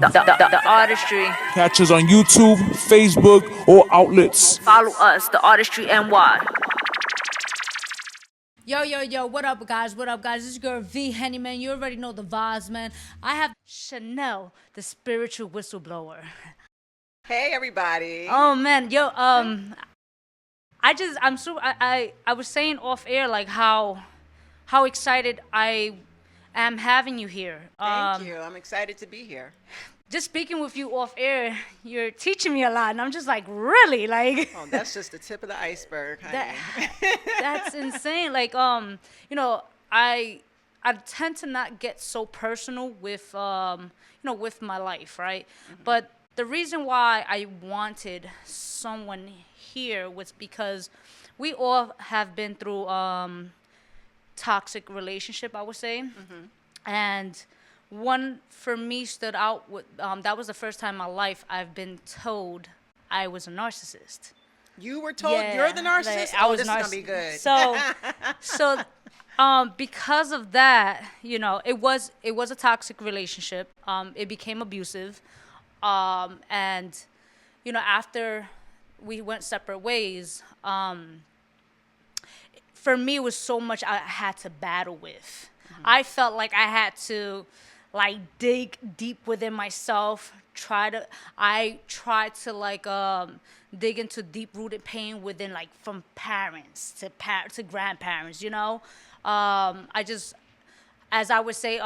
The Artistry. Catch us on YouTube, Facebook, or outlets. Follow us, the Artistry NY. Yo, what up, guys? What up, guys? This is your girl V-Henny, man. You already know the vibes, man. I have Chanel, the Spiritual WhistleBlower. Hey, everybody. Oh, man. Yo, I was saying off air, like, how excited I am having you here. Thank you. I'm excited to be here. Just speaking with you off air, you're teaching me a lot, and I'm just like, really? Like, Oh, that's just the tip of the iceberg, honey. that's insane. Like, I tend to not get so personal with, with my life, right? Mm-hmm. But the reason why I wanted someone here was because we all have been through toxic relationship, I would say, and one for me stood out with that was the first time in my life I've been told I was a narcissist. You were told you're the narcissist? Like, this is going to be good. So because of that, it was a toxic relationship. It became abusive. And, after we went separate ways, for me, it was so much I had to battle with. I felt like I had to dig deep within myself. I tried to dig into deep rooted pain within, from parents to grandparents. I just, as I would say,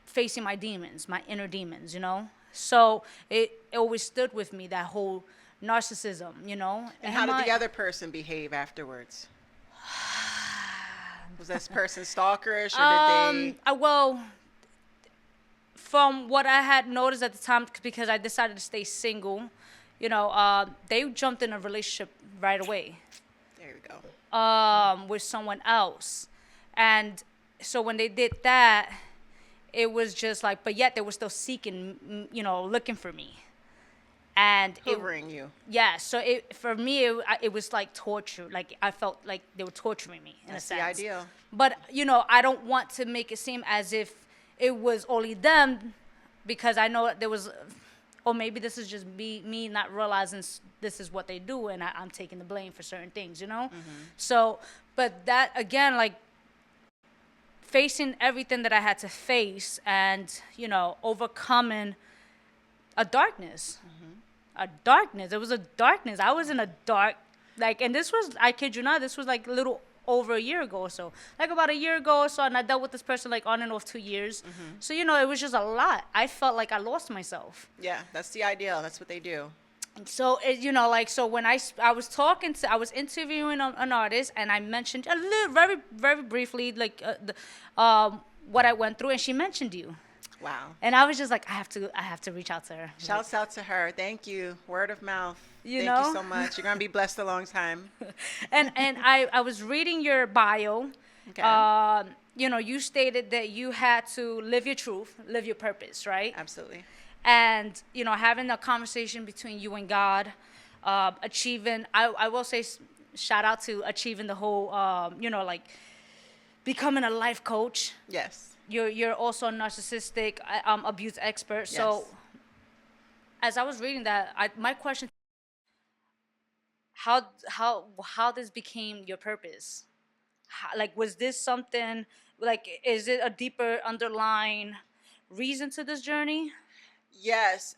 facing my demons, my inner demons. So it always stood with me, that whole narcissism. And how did the other person behave afterwards? Was this person stalkerish, or did they? Well, from what I had noticed at the time, because I decided to stay single, they jumped in a relationship right away. There we go. With someone else. And so when they did that, it was just but yet they were still seeking, looking for me. And Hoovering you. Yeah, so for me, it was like torture. Like, I felt like they were torturing me in a sense. That's the ideal. But, I don't want to make it seem as if it was only them, because I know there was, or maybe this is just me not realizing this is what they do, and I'm taking the blame for certain things, So, but that, again, facing everything that I had to face and, overcoming a darkness. It was a darkness. I was in a dark, and this was, I kid you not, this was a little over a year ago or so. About a year ago or so, and I dealt with this person on and off 2 years. So, it was just a lot. I felt like I lost myself. Yeah, that's the ideal. That's what they do. So, so when I was I was interviewing an artist, and I mentioned a little, very, very briefly, what I went through, and she mentioned you. Wow. And I was just I have to reach out to her. Shouts out to her. Thank you. Word of mouth. Thank you so much. You're going to be blessed a long time. and I was reading your bio. Okay. You stated that you had to live your truth, live your purpose, right? Absolutely. And, having a conversation between you and God, achieving, I will say shout out to achieving the whole, becoming a life coach. Yes. You're also a narcissistic abuse expert. Yes. So as I was reading that, my question, how this became your purpose? Was this something, is it a deeper underlying reason to this journey? Yes.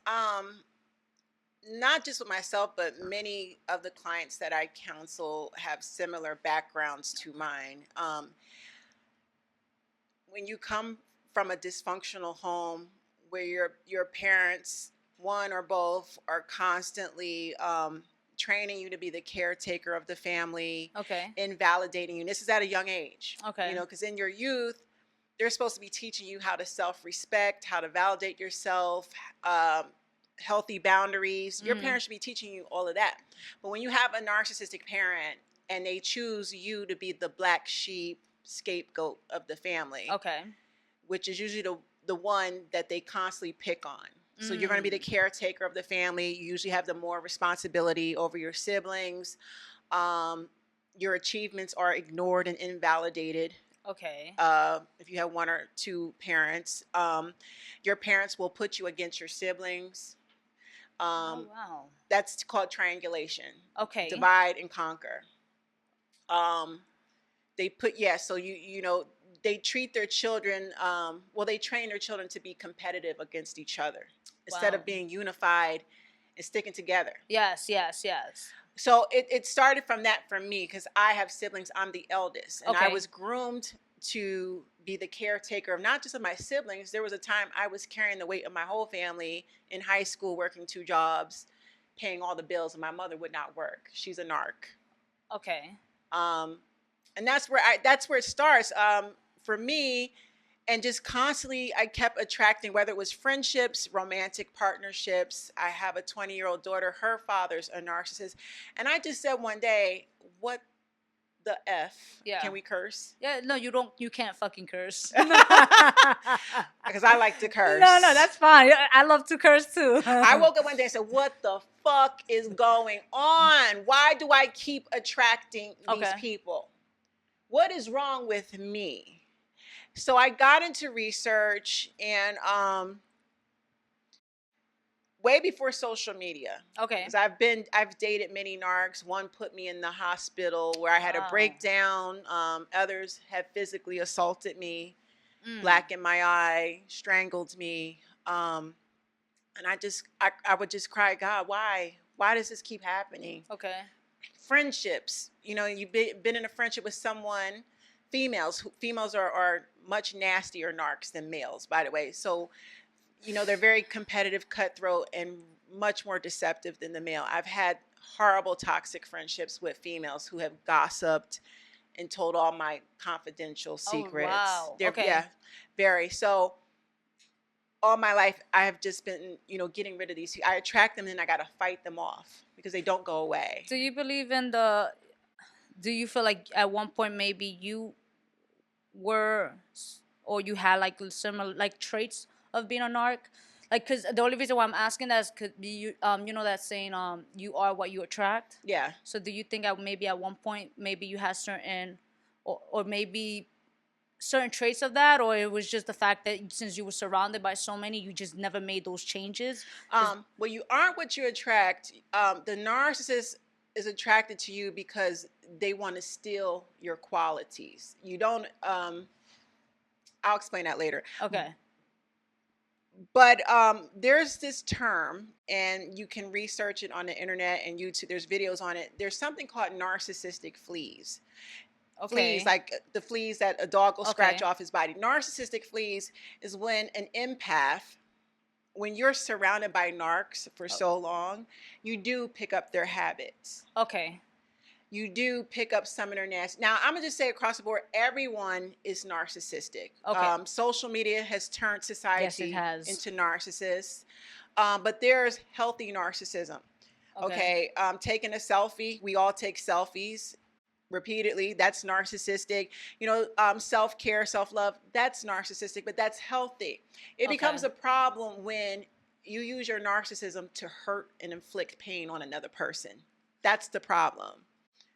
Not just with myself, but many of the clients that I counsel have similar backgrounds to mine. When you come from a dysfunctional home where your parents, one or both, are constantly training you to be the caretaker of the family, Okay. invalidating you. And this is at a young age. Okay. Because in your youth, they're supposed to be teaching you how to self-respect, how to validate yourself, healthy boundaries. Your parents should be teaching you all of that. But when you have a narcissistic parent and they choose you to be the black sheep, scapegoat of the family, Okay. which is usually the one that they constantly pick on. So you're going to be the caretaker of the family. You usually have the more responsibility over your siblings. Your achievements are ignored and invalidated. Okay. If you have one or two parents, your parents will put you against your siblings. Oh wow. That's called triangulation. Okay. Divide and conquer. They put so you know they treat their children well, they train their children to be competitive against each other instead Wow. of being unified and sticking together. Yes. Yes. Yes. So it started from that for me because I have siblings. I'm the eldest, and I Okay. was groomed to be the caretaker of not just of my siblings. There was a time I was carrying the weight of my whole family in high school, working 2 jobs, paying all the bills, and my mother would not work. She's a narc. Okay. And that's where it starts for me. And just constantly I kept attracting, whether it was friendships, romantic partnerships. I have a 20-year-old daughter. Her father's a narcissist. And I just said one day, what the F? Yeah. Can we curse? Yeah. No, you don't. You can't fucking curse. Because I like to curse. No, that's fine. I love to curse too. I woke up one day and said, what the fuck is going on? Why do I keep attracting these people? What is wrong with me? So I got into research, and way before social media. Okay. Because I've dated many narcs. One put me in the hospital where I had a breakdown. Others have physically assaulted me, black in my eye, strangled me. And I would just cry, God, why? Why does this keep happening? Okay. Friendships. You know, you've been in a friendship with someone. Females are much nastier narcs than males, by the way. So, you know, they're very competitive, cutthroat, and much more deceptive than the male. I've had horrible toxic friendships with females who have gossiped and told all my confidential secrets. Oh, wow. Okay. Yeah, very. So all my life I have just been, you know, getting rid of these. I attract them and I got to fight them off because they don't go away. Do you believe in do you feel like at one point maybe you were, or you had like similar like traits of being a narc? Like, because the only reason why I'm asking that is could be you know that saying you are what you attract. Yeah. So do you think maybe at one point maybe you had certain or maybe certain traits of that, or it was just the fact that since you were surrounded by so many, you just never made those changes? Well, you aren't what you attract. The narcissist is attracted to you because they want to steal your qualities. You don't. I'll explain that later. Okay. But there's this term, and you can research it on the internet and YouTube. There's videos on it. There's something called narcissistic fleas. Okay. Fleas, like the fleas that a dog will scratch off his body. Narcissistic fleas is when an empath, when you're surrounded by narcs for so long, you do pick up their habits. Okay. You do pick up some of their nasty. Now, I'm going to just say across the board, everyone is narcissistic. Okay. Social media has turned society into narcissists. But there's healthy narcissism. Okay. Taking a selfie. We all take selfies repeatedly. That's narcissistic. You know, self-care, self-love, that's narcissistic, but that's healthy. It becomes a problem when you use your narcissism to hurt and inflict pain on another person. That's the problem.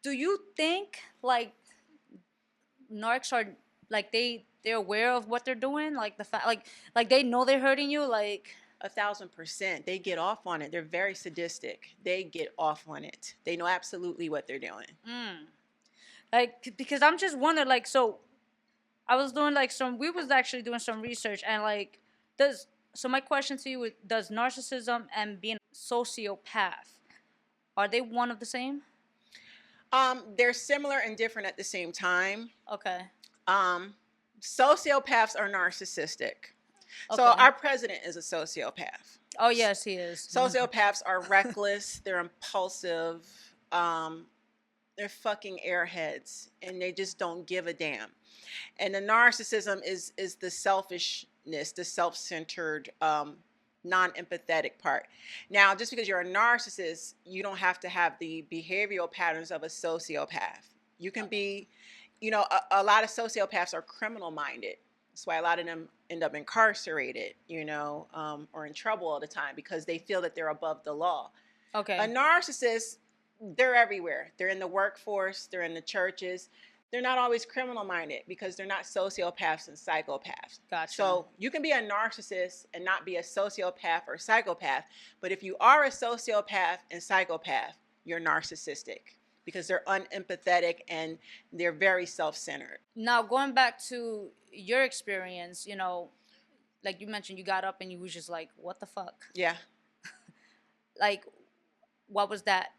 Do you think like narcs are like they're aware of what they're doing? Like the fact like they know they're hurting you? Like 1,000%. They get off on it. They're very sadistic. They get off on it. They know absolutely what they're doing. Like, because I'm just wondering, like, so I was doing like we was actually doing some research, and like so my question to you is, does narcissism and being a sociopath, are they one of the same? They're similar and different at the same time. Okay. Sociopaths are narcissistic. So our president is a sociopath. Oh, yes, he is. Sociopaths are reckless. They're impulsive. They're fucking airheads, and they just don't give a damn. And the narcissism is the selfishness, the self-centered, non-empathetic part. Now, just because you're a narcissist, you don't have to have the behavioral patterns of a sociopath. You can be, you know, a lot of sociopaths are criminal-minded. That's why a lot of them end up incarcerated, you know, or in trouble all the time because they feel that they're above the law. Okay. A narcissist, they're everywhere. They're in the workforce. They're in the churches. they're not always criminal minded because they're not sociopaths and psychopaths. Gotcha. So you can be a narcissist and not be a sociopath or psychopath. But if you are a sociopath and psychopath, you're narcissistic because they're unempathetic and they're very self-centered. Now, going back to your experience, you know, like you mentioned, you got up and you was just like, what the fuck? Yeah. Like, what was that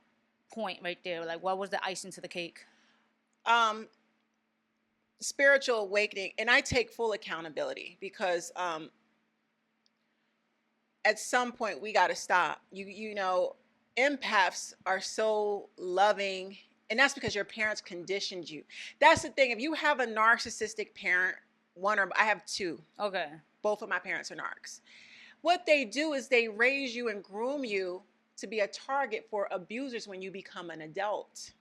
point right there? Like, what was the icing to the cake? Spiritual awakening, and I take full accountability because at some point we got to stop. You know, empaths are so loving, and that's because your parents conditioned you. That's the thing. If you have a narcissistic parent, I have two. Okay. Both of my parents are narcs. What they do is they raise you and groom you to be a target for abusers when you become an adult.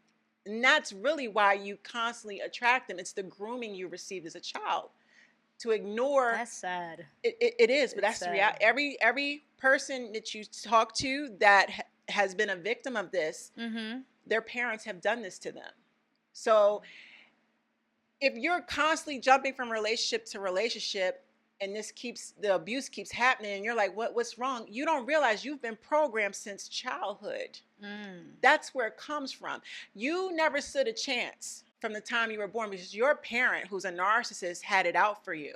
And that's really why you constantly attract them. It's the grooming you received as a child. To ignore. That's sad. It is, but that's the sad. reality. Every person that you talk to that has been a victim of this, their parents have done this to them. So if you're constantly jumping from relationship to relationship, and the abuse keeps happening, and you're like, what's wrong? You don't realize you've been programmed since childhood. That's where it comes from. You never stood a chance from the time you were born because your parent, who's a narcissist, had it out for you.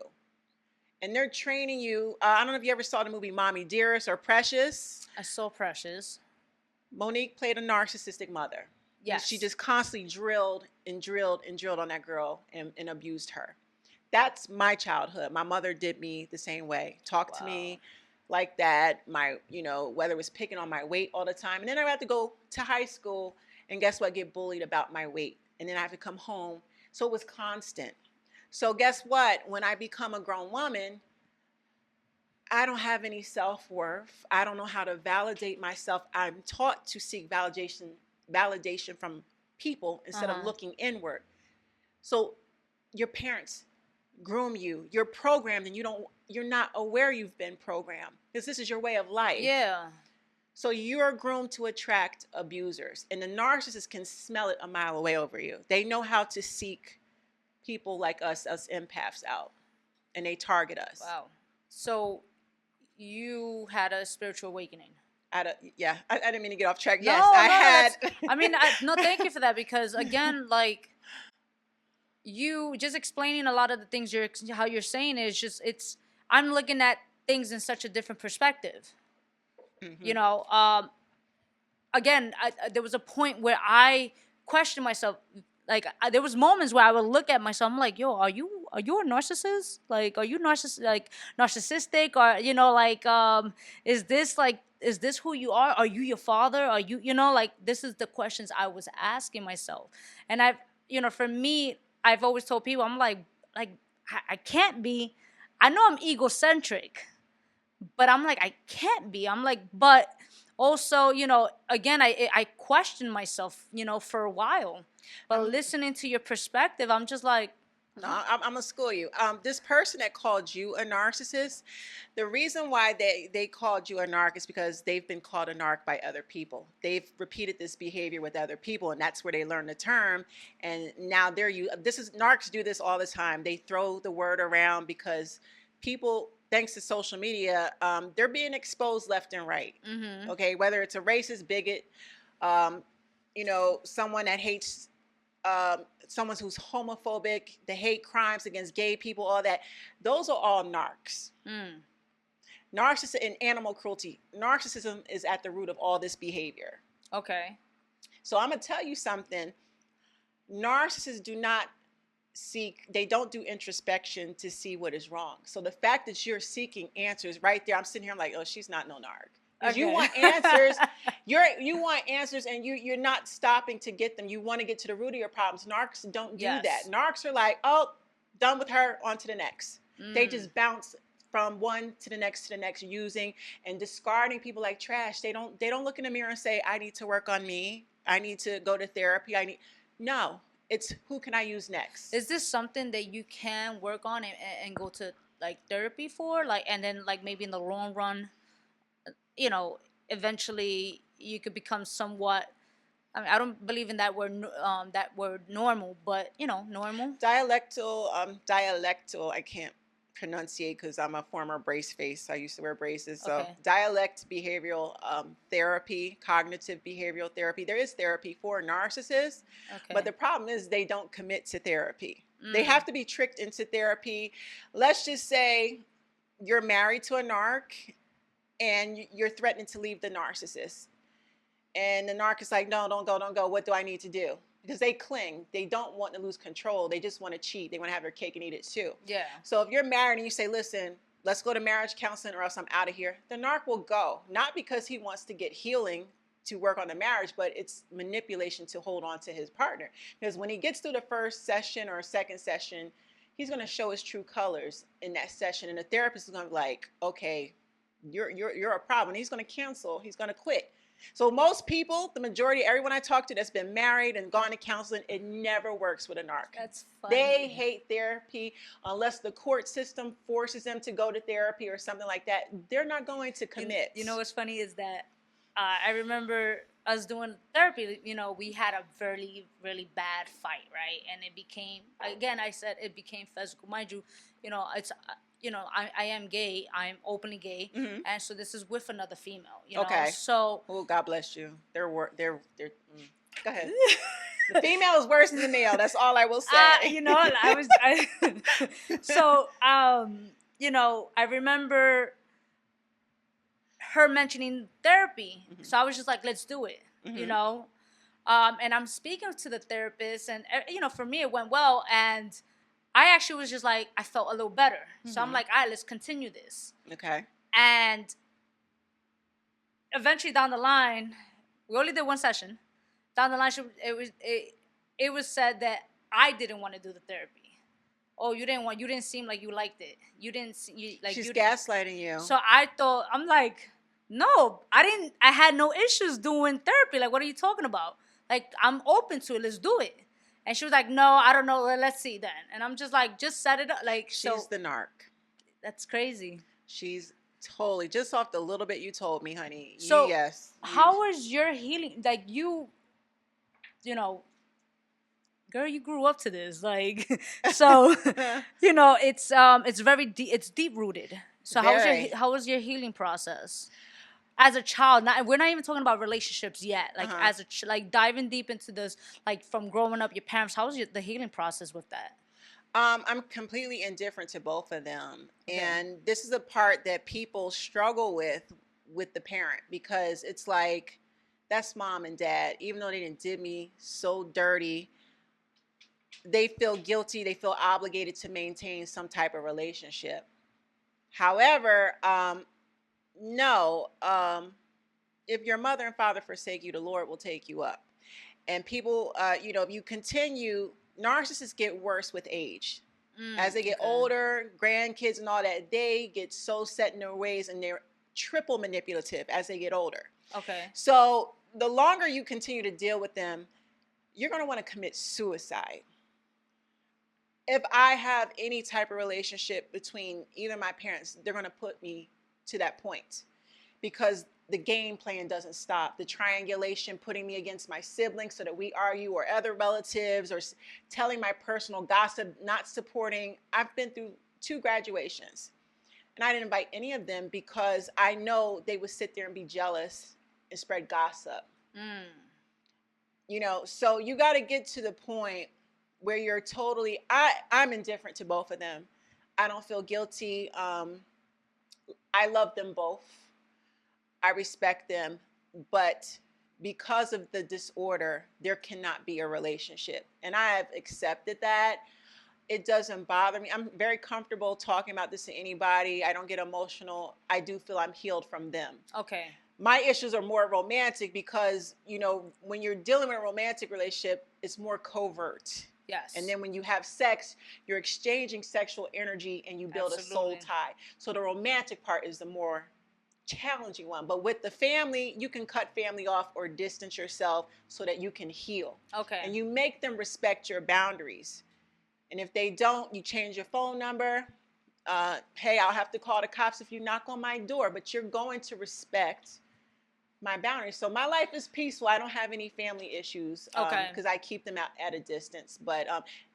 And they're training you. I don't know if you ever saw the movie Mommy Dearest or Precious. I saw Precious. Monique played a narcissistic mother. Yes. She just constantly drilled and drilled and drilled on that girl and abused her. That's my childhood. My mother did me the same way. Talked to me like that. Whether it was picking on my weight all the time. And then I had to go to high school and guess what? Get bullied about my weight. And then I have to come home. So it was constant. So guess what? When I become a grown woman, I don't have any self-worth. I don't know how to validate myself. I'm taught to seek validation from people instead of looking inward. So your parents groom you. You're programmed and you're not aware you've been programmed because this is your way of life. Yeah. So you're groomed to attract abusers, and the narcissist can smell it a mile away over you. They know how to seek people like us empaths out, and they target us. Wow. So you had a spiritual awakening. I didn't mean to get off track. No, Yes, no, I had. thank you for that because again, like you just explaining a lot of the things how you're saying is just I'm looking at things in such a different perspective. You know, again, there was a point where I questioned myself. Like there was moments where I would look at myself. I'm like, yo, are you a narcissist? Like, are you narcissistic? Or is this who you are? Are you your father? Are you like this is the questions I was asking myself. And for me, I've always told people, I'm like I can't be. I know I'm egocentric. But I'm like, I can't be. I'm like, but also, again, I questioned myself, for a while. But listening to your perspective, I'm just like, no, I'm going to school you. This person that called you a narcissist, the reason why they called you a narc is because they've been called a narc by other people. They've repeated this behavior with other people, and that's where they learned the term. And now narcs do this all the time. They throw the word around because people, thanks to social media, they're being exposed left and right. Okay, whether it's a racist bigot, someone that hates, someone who's homophobic, the hate crimes against gay people, all that. Those are all narcs. Narcissism and animal cruelty. Narcissism is at the root of all this behavior. Okay. So I'm gonna tell you something. Narcissists they don't do introspection to see what is wrong. So the fact that you're seeking answers right there, I'm sitting here, I'm like, oh, she's not no narc. Because you want answers, you want answers, and you're not stopping to get them. You want to get to the root of your problems. Narcs don't do that. Narcs are like, oh, done with her, on to the next. They just bounce from one to the next, using and discarding people like trash. They don't look in the mirror and say, I need to work on me. I need to go to therapy. No. It's who can I use next? Is this something that you can work on and go to like therapy for? And then maybe in the long run, eventually you could become somewhat, I mean, I don't believe in that word normal, but normal. Dialectal, I can't pronunciate because I'm a former brace face. I used to wear braces. So Okay. dialect behavioral therapy, cognitive behavioral therapy. There is therapy for narcissists, Okay. but the problem is they don't commit to therapy. They have to be tricked into therapy. Let's just say you're married to a narc and you're threatening to leave the narcissist. And the narc is like, no, don't go, don't go. What do I need to do? Because they cling. They don't want to lose control. They just want to cheat. They want to have their cake and eat it too. Yeah. So if you're married and you say, listen, let's go to marriage counseling or else I'm out of here, the narc will go. Not because he wants to get healing to work on the marriage, but it's manipulation to hold on to his partner. Because when he gets through the first session or second session, he's going to show his true colors in that session. And the therapist is going to be like, okay, you're a problem. And he's going to cancel. He's going to quit. So most people, the majority, everyone I talk to that's been married and gone to counseling, it never works with a narc. That's funny. They hate therapy unless the court system forces them to go to therapy or something like that. They're not going to commit. You know what's funny is that I remember us doing therapy. We had a really, really bad fight, right? And it became, again, I said it became physical. Mind you, it's... I am gay. I'm openly gay, and so this is with another female. Okay. So. Oh, God bless you. They're. Go ahead. The female is worse than the male. That's all I will say. So I remember her mentioning therapy, so I was just like, let's do it. And I'm speaking to the therapist, and for me it went well, and I actually was just like, I felt a little better. So I'm like, all right, let's continue this. Okay. And eventually down the line, we only did one session. Down the line, it was said that I didn't want to do the therapy. Oh, you didn't seem like you liked it. She's gaslighting you. So I'm like, no, I had no issues doing therapy. Like, what are you talking about? Like, I'm open to it. Let's do it. And she was like, no, I don't know. Let's see then. And I'm just like, just set it up. Like, she's the narc. That's crazy. She's totally, just off the little bit you told me, honey. So, yes. How was your healing? Like, girl, you grew up to this. Like, so, it's very deep. It's deep rooted. So how was your healing process? As a child, we're not even talking about relationships yet. Like like diving deep into this, like from growing up, your parents. How was the healing process with that? I'm completely indifferent to both of them, and this is a part that people struggle with the parent, because it's like, that's mom and dad. Even though they didn't did me so dirty, they feel guilty. They feel obligated to maintain some type of relationship. However, no, if your mother and father forsake you, the Lord will take you up. And people, if you continue, narcissists get worse with age. As they get older, grandkids and all that, they get so set in their ways, and they're triple manipulative as they get older. Okay. So the longer you continue to deal with them, you're going to want to commit suicide. If I have any type of relationship between either of my parents, they're going to put me to that point, because the game plan doesn't stop. The triangulation, putting me against my siblings so that we argue, or other relatives, or telling my personal gossip, not supporting. I've been through 2 graduations, and I didn't invite any of them because I know they would sit there and be jealous and spread gossip. So you got to get to the point where you're totally, I'm indifferent to both of them. I don't feel guilty. I love them both. I respect them, but because of the disorder, there cannot be a relationship. And I have accepted that. It doesn't bother me. I'm very comfortable talking about this to anybody. I don't get emotional. I do feel I'm healed from them. Okay. My issues are more romantic because, when you're dealing with a romantic relationship, it's more covert. Yes. And then when you have sex, you're exchanging sexual energy and you build a soul tie. So the romantic part is the more challenging one. But with the family, you can cut family off or distance yourself so that you can heal. Okay. And you make them respect your boundaries. And if they don't, you change your phone number. Hey, I'll have to call the cops if you knock on my door. But you're going to respect my boundaries. So my life is peaceful. I don't have any family issues Okay. because I keep them out at a distance. But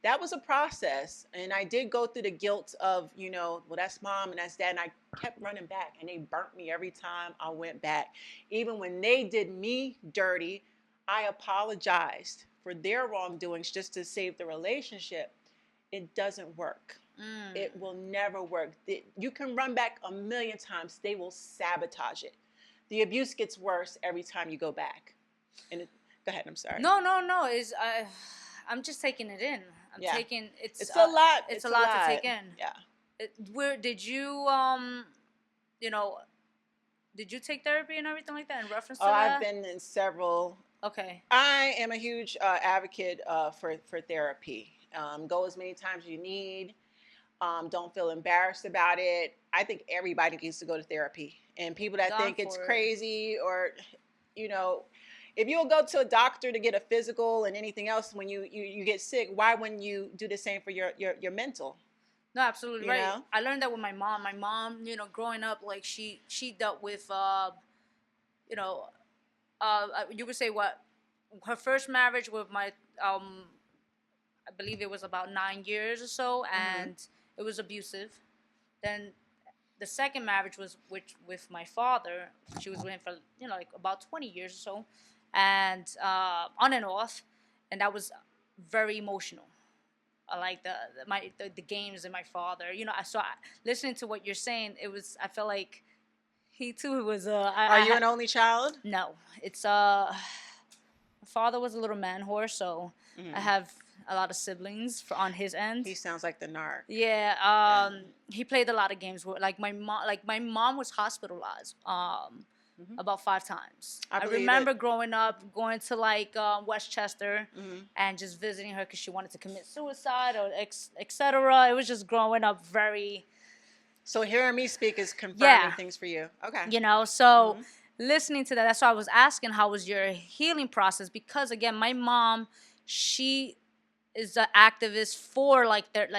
that was a process. And I did go through the guilt of, well, that's mom and that's dad. And I kept running back and they burnt me every time I went back. Even when they did me dirty, I apologized for their wrongdoings just to save the relationship. It doesn't work. It will never work. You can run back a million times. They will sabotage it. The abuse gets worse every time you go back. And go ahead. I'm sorry. No. I'm just taking it in. Taking It's a lot. It's a lot to take in. Yeah. Where did you did you take therapy and everything like that in reference to that? I've been in several. Okay. I am a huge advocate for therapy. Go as many times as you need. Don't feel embarrassed about it. I think everybody needs to go to therapy. And people that think it's crazy or, if you'll go to a doctor to get a physical and anything else when you get sick, why wouldn't you do the same for your mental? No, absolutely right. know? I learned that with my mom. My mom, growing up, like she dealt with, you could say what her first marriage with my, I believe it was about 9 years or so, and it was abusive. Then the second marriage was with my father. She was with him for like about 20 years or so, and on and off, and that was very emotional. I like the games and my father. Listening to what you're saying, I felt like he too was. Are you an only child? No, it's my father was a little man whore, so I have a lot of siblings on his end. He sounds like the narc. Yeah, he played a lot of games. Like my mom was hospitalized about 5 times. I remember growing up, going to like Westchester and just visiting her because she wanted to commit suicide or etc. It was just growing up very. So hearing me speak is confirming things for you. Okay. So listening to that, that's why I was asking how was your healing process, because again, my mom, she is an activist for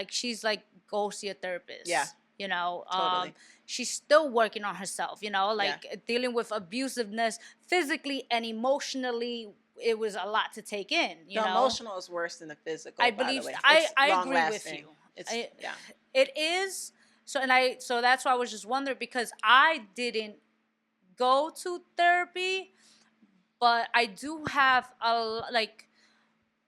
she's like, go see a therapist. Yeah. Totally. She's still working on herself, dealing with abusiveness physically and emotionally. It was a lot to take in. The emotional is worse than the physical. I believe. By the way. I agree with you. It is. So that's why I was just wondering, because I didn't go to therapy, but I do have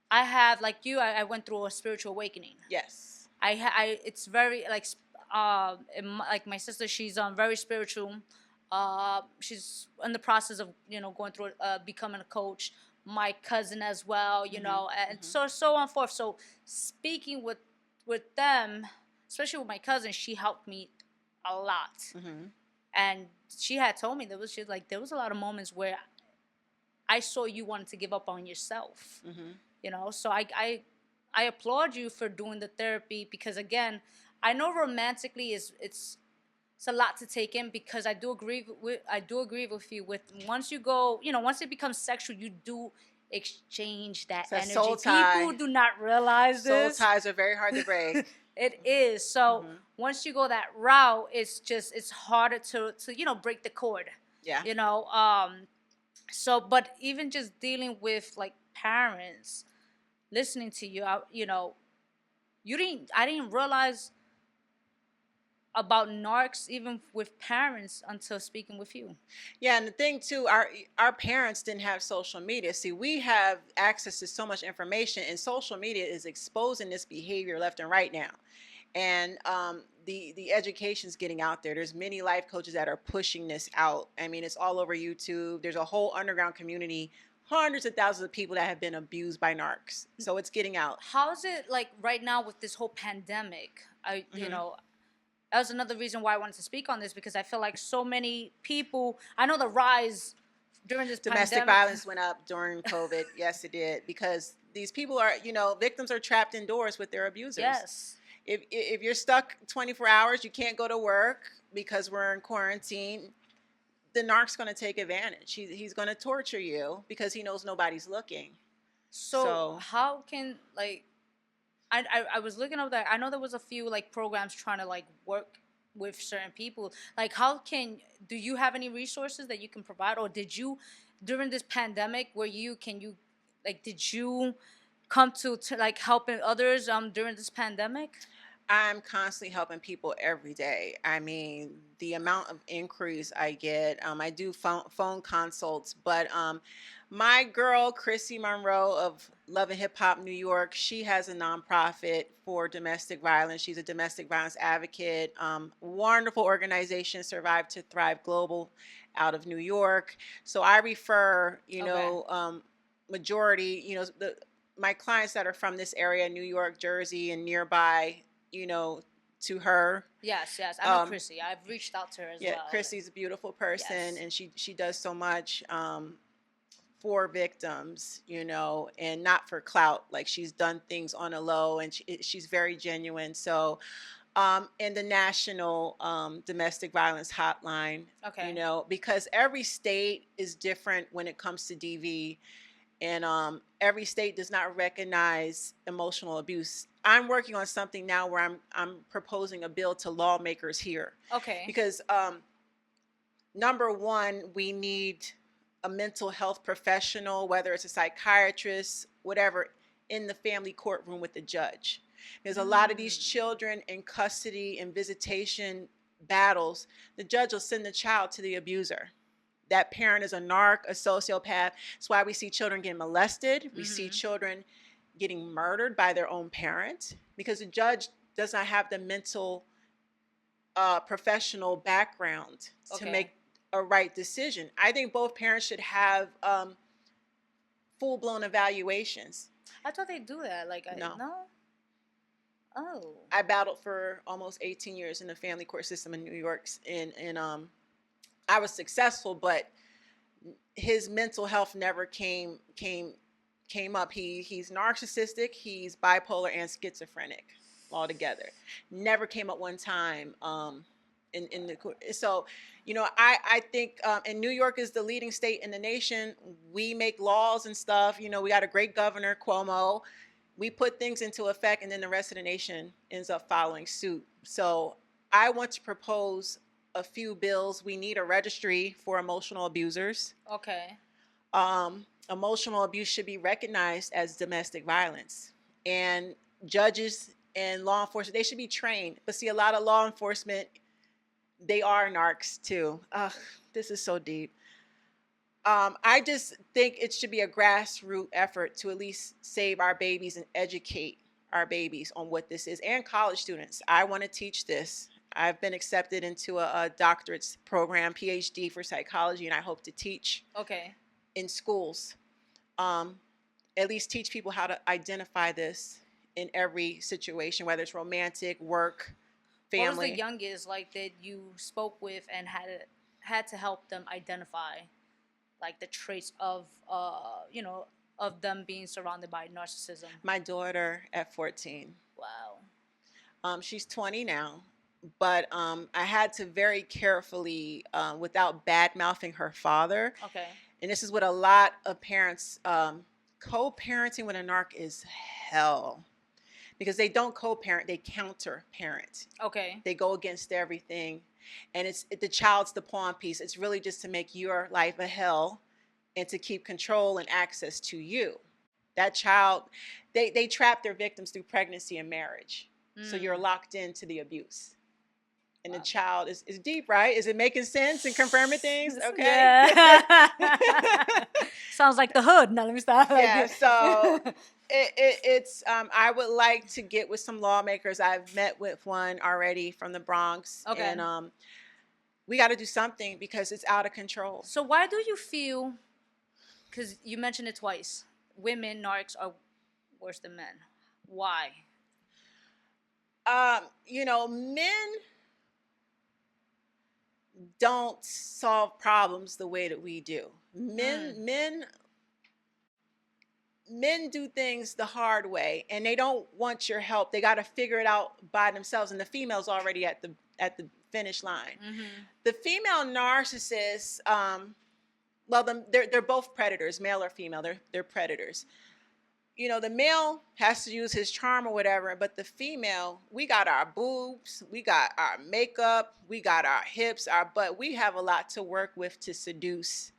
I went through a spiritual awakening. Yes. It's very like my sister, she's very spiritual. She's in the process of going through becoming a coach. My cousin as well, and so on and forth. So speaking with them, especially with my cousin, she helped me a lot. And she had told me there was a lot of moments where I saw you wanted to give up on yourself. So I applaud you for doing the therapy, because again, I know romantically it's a lot to take in, because I do agree with you with once you go, once it becomes sexual, you do exchange that energy. Soul tie. People do not realize this. Soul ties are very hard to break. It is. So once you go that route, it's harder to break the cord. Yeah. So, but even just dealing with like parents, listening to you, I didn't realize about narcs even with parents until speaking with you. Yeah, and the thing too, our parents didn't have social media. See, we have access to so much information, and social media is exposing this behavior left and right now. And the education's getting out there. There's many life coaches that are pushing this out. I mean, it's all over YouTube. There's a whole underground community, hundreds of thousands of people that have been abused by narcs. So it's getting out. How is it like right now with this whole pandemic? That was another reason why I wanted to speak on this, because I feel like so many people, I know the rise during this domestic pandemic. violence went up during COVID. Yes, it did, because these people are, victims are trapped indoors with their abusers. Yes. If you're stuck 24 hours, you can't go to work because we're in quarantine, the narc's going to take advantage. He's going to torture you because he knows nobody's looking. So how can, like, I was looking up that, I know there was a few like programs trying to like work with certain people. Like, how do you have any resources that you can provide, or did you during this pandemic did you come to like helping others during this pandemic? I'm constantly helping people every day. I mean, the amount of inquiries I get, I do phone consults, but my girl, Chrissy Monroe of Love and Hip Hop New York, she has a nonprofit for domestic violence. She's a domestic violence advocate. Wonderful organization, Survive to Thrive Global, out of New York. So I refer, majority, my clients that are from this area, New York, Jersey, and nearby, to her. Yes, I know Chrissy. I've reached out to her as well. Yeah, Chrissy's a beautiful person, Yes. and she does so much for victims, and not for clout. Like, she's done things on a low, and she's very genuine. So, and the National Domestic Violence Hotline, Okay. because every state is different when it comes to DV. And every state does not recognize emotional abuse. I'm working on something now where I'm proposing a bill to lawmakers here. Okay. Because number one, we need a mental health professional, whether it's a psychiatrist, whatever, in the family courtroom with the judge. Because a lot of these children in custody and visitation battles, the judge will send the child to the abuser. That parent is a narc, a sociopath. That's why we see children getting molested. We see children getting murdered by their own parent, because the judge does not have the mental professional background to make a right decision. I think both parents should have full-blown evaluations. I thought they do that. No. Oh. I battled for almost 18 years in the family court system in New York, and I was successful, but his mental health never came up. He's narcissistic, he's bipolar, and schizophrenic all together. Never came up one time in the court. So, I think, and New York is the leading state in the nation. We make laws and stuff. We got a great governor, Cuomo. We put things into effect, and then the rest of the nation ends up following suit. So I want to propose a few bills. We need a registry for emotional abusers. Okay. Emotional abuse should be recognized as domestic violence, and judges and law enforcement, they should be trained. But see, a lot of law enforcement, they are narcs too. This is so deep. I just think it should be a grassroots effort to at least save our babies and educate our babies on what this is, and college students. I want to teach this. I've been accepted into a doctorate program, PhD for psychology, and I hope to teach in schools. At least teach people how to identify this in every situation, whether it's romantic, work, family. What was the youngest that you spoke with and had to help them identify the traits of of them being surrounded by narcissism? My daughter at 14. Wow. She's 20 now. But I had to very carefully, without bad-mouthing her father. Okay. And this is what a lot of parents, co-parenting with a narc is hell. Because they don't co-parent, they counter-parent. Okay. They go against everything. And the child's the pawn piece. It's really just to make your life a hell and to keep control and access to you. That child, they trap their victims through pregnancy and marriage. So you're locked into the abuse. And the child is deep, right? Is it making sense and confirming things? Okay. Yeah. Sounds like the hood. Now let me stop. Yeah. So it's I would like to get with some lawmakers. I've met with one already from the Bronx. Okay. And we got to do something because it's out of control. So why do you feel? Because you mentioned it twice. Women narcs are worse than men. Why? Men don't solve problems the way that we do. Men do things the hard way, and they don't want your help. They got to figure it out by themselves, and the female's already at the finish line. The female narcissists, they're both predators, male or female. They're predators. you know, the male has to use his charm or whatever, but the female, we got our boobs, we got our makeup, we got our hips, our butt. We have a lot to work with to seduce,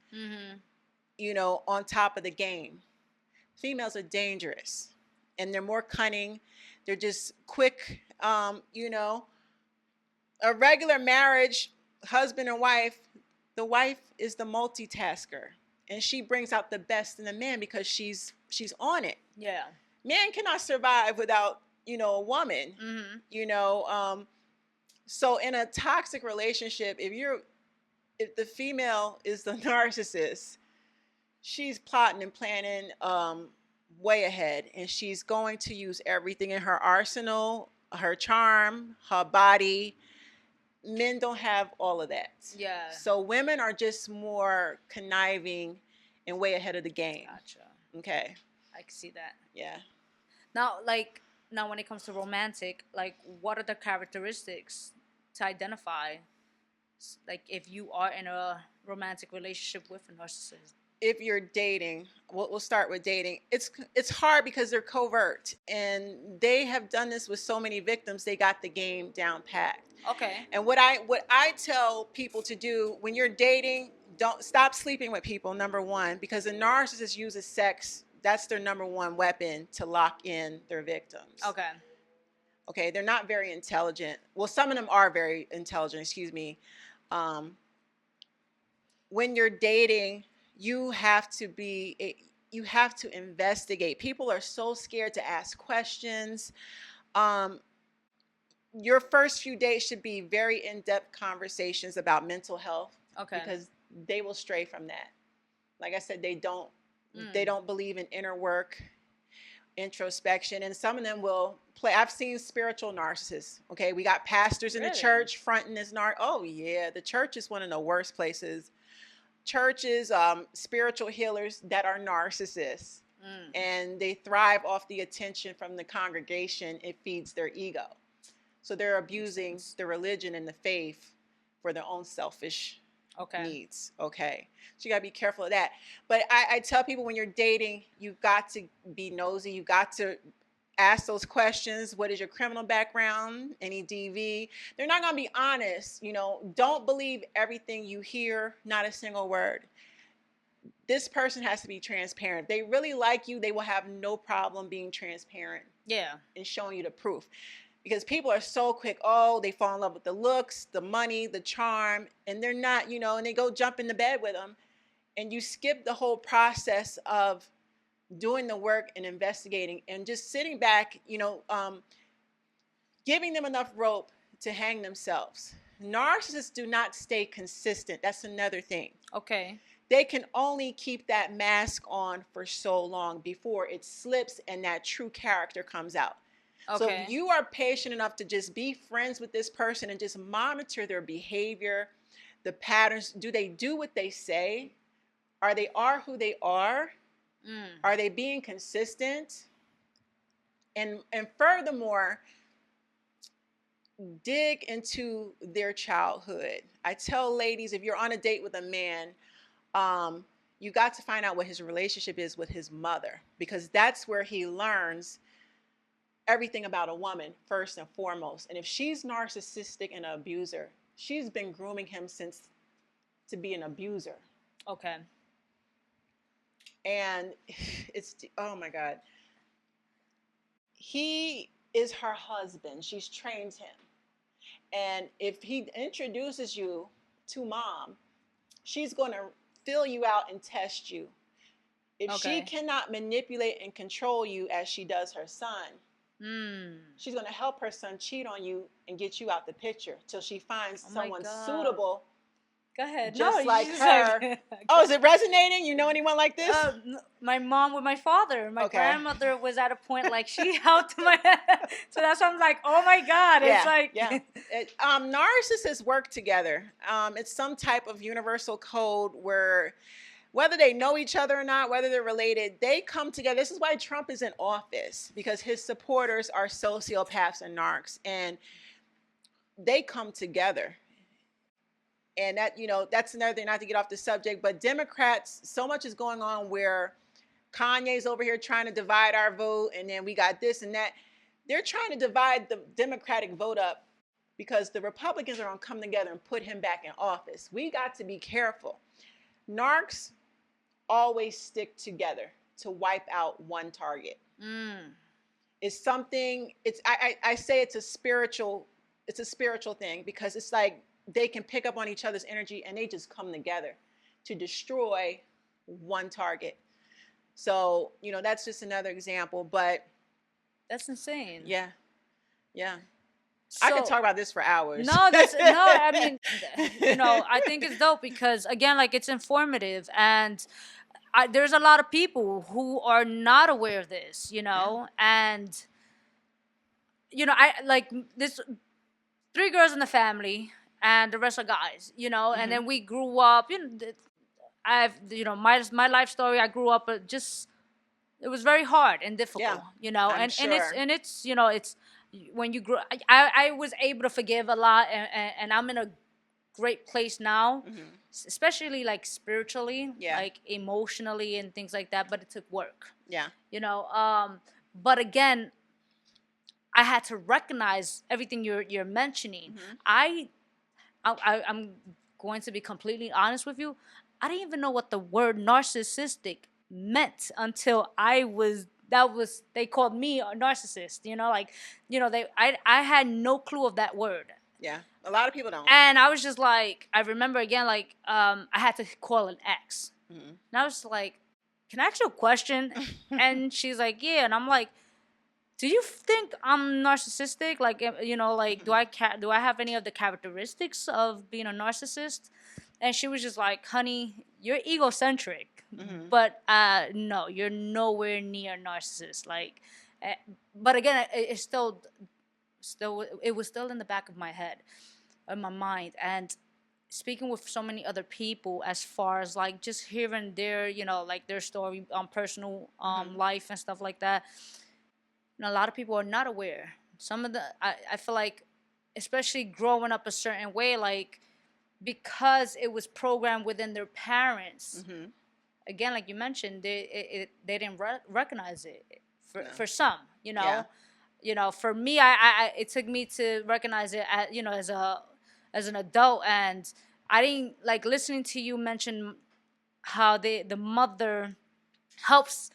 you know, on top of the game. Females are dangerous and they're more cunning. They're just quick, you know. A regular marriage, husband and wife, the wife is the multitasker and she brings out the best in the man because she's on it. Yeah. Man cannot survive without, you know, a woman. You know, so in a toxic relationship, if the female is the narcissist, she's plotting and planning way ahead, and she's going to use everything in her arsenal, her charm, her body. Men don't have all of that. Yeah. So women are just more conniving and way ahead of the game. Gotcha. Okay. I can see that. Yeah. Now, when it comes to romantic, like, what are the characteristics to identify, like, if you are in a romantic relationship with a narcissist? If you're dating, we'll start with dating. It's hard because they're covert, and they have done this with so many victims. They got the game down pat. Okay. And what I tell people to do when you're dating, don't stop sleeping with people. Number one, because a narcissist uses sex. That's their number one weapon to lock in their victims. Okay. Okay, they're not very intelligent. Well, some of them are very intelligent. Excuse me. When you're dating, you have to investigate. People are so scared to ask questions. Your first few dates should be very in-depth conversations about mental health. Okay. Because they will stray from that. Like I said, they don't believe in inner work, introspection, and some of them will play. I've seen spiritual narcissists. Okay, we got pastors in the church fronting this Oh yeah, the church is one of the worst places. Churches, spiritual healers that are narcissists, and they thrive off the attention from the congregation. It feeds their ego. So they're abusing the religion and the faith for their own selfish needs. Okay. So you got to be careful of that. But I tell people, when you're dating, you've got to be nosy. You got to ask those questions. What is your criminal background? Any DV? They're not going to be honest. You know, don't believe everything you hear, not a single word. This person has to be transparent. If they really like you, they will have no problem being transparent. Yeah. And showing you the proof. Because people are so quick, they fall in love with the looks, the money, the charm, and they're not, you know, and they go jump into bed with them. And you skip the whole process of doing the work and investigating and just sitting back, you know, giving them enough rope to hang themselves. Narcissists do not stay consistent. That's another thing. Okay. They can only keep that mask on for so long before it slips and that true character comes out. Okay. So if you are patient enough to just be friends with this person and just monitor their behavior, the patterns, do they do what they say? Are they who they are? Are they being consistent? And furthermore, dig into their childhood. I tell ladies, if you're on a date with a man, you got to find out what his relationship is with his mother, because that's where he learns everything about a woman first and foremost. And if she's narcissistic and an abuser, she's been grooming him since to be an abuser. Okay. And it's, oh my God. He is her husband. She's trained him. And if he introduces you to mom, she's going to fill you out and test you. If she cannot manipulate and control you as she does her son, she's going to help her son cheat on you and get you out the picture till she finds someone suitable. Go ahead. Just like her. Oh, is it resonating? You know anyone like this? My mom with my father. My grandmother was at a point like she helped my head. So that's why I'm like, oh my God. It's like. Yeah. Narcissists work together. It's some type of universal code where whether they know each other or not, whether they're related, they come together. This is why Trump is in office, because his supporters are sociopaths and narcs, and they come together. And that, you know, that's another thing, not to get off the subject, but Democrats, so much is going on where Kanye's over here trying to divide our vote, and then we got this and that. They're trying to divide the Democratic vote up because the Republicans are going to come together and put him back in office. We got to be careful. Narcs always stick together to wipe out one target. It's something, I say it's a spiritual thing, because it's like they can pick up on each other's energy and they just come together to destroy one target. So, that's just another example, but That's insane. yeah. So, I could talk about this for hours. No, I mean, I think it's dope because, again, like, it's informative, and there's a lot of people who are not aware of this, and, I like this 3 girls in the family and the rest are guys, and then we grew up, my life story, I grew up it was very hard and difficult, I'm sure. it's when you grew, I was able to forgive a lot, and I'm in a great place now, especially like spiritually, like emotionally and things like that, but it took work. But again, I had to recognize everything you're mentioning. I'm going to be completely honest with you. I didn't even know what the word narcissistic meant until they called me a narcissist, I had no clue of that word. Yeah, a lot of people don't. And I was just like, I remember again, like, I had to call an ex. And I was like, can I ask you a question? And she's like, yeah. And I'm like, do you think I'm narcissistic? Like, like, do I have any of the characteristics of being a narcissist? And she was just like, honey, you're egocentric. But no, you're nowhere near narcissist. Like, but again, it was still in the back of my head, in my mind, and speaking with so many other people, as far as like just hearing their, like their story on personal life and stuff like that. And a lot of people are not aware. Some of I feel like, especially growing up a certain way, like, because it was programmed within their parents. Again, like you mentioned, they didn't recognize it for some, for me, I it took me to recognize it as an adult, and I didn't like listening to you mention how the mother helps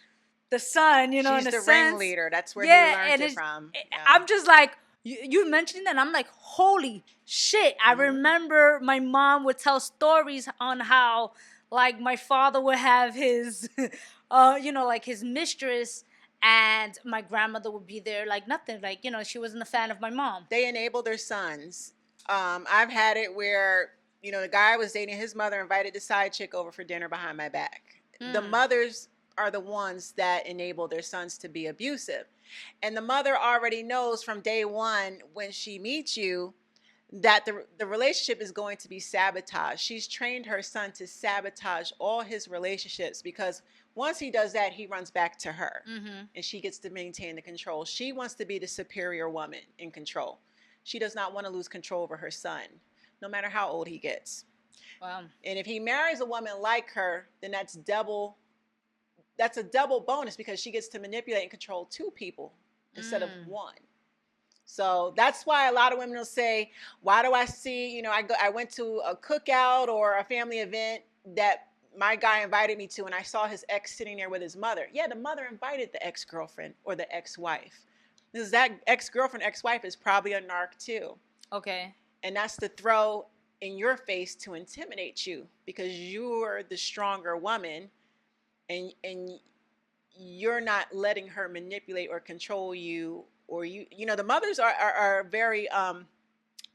the son, She's in a the sense. ringleader. That's where he learned it from. I'm just like, you mentioning that, and I'm like, holy shit. I remember my mom would tell stories on how, like, my father would have his, like his mistress, and my grandmother would be there, like nothing. Like, she wasn't a fan of my mom. They enable their sons. I've had it where, the guy I was dating, his mother invited the side chick over for dinner behind my back. The mothers are the ones that enable their sons to be abusive. And the mother already knows from day one, when she meets you, that the relationship is going to be sabotaged. She's trained her son to sabotage all his relationships, because once he does that, he runs back to her, and she gets to maintain the control. She wants to be the superior woman in control. She does not want to lose control over her son, no matter how old he gets. Wow. And if he marries a woman like her, then that's a double bonus, because she gets to manipulate and control 2 people instead of 1. So that's why a lot of women will say, why do I see, I went to a cookout or a family event that my guy invited me to, and I saw his ex sitting there with his mother. Yeah, the mother invited the ex-girlfriend or the ex-wife. Because that ex-girlfriend, ex-wife is probably a narc too. Okay. And that's to throw in your face to intimidate you, because you're the stronger woman, and you're not letting her manipulate or control you. Or the mothers are very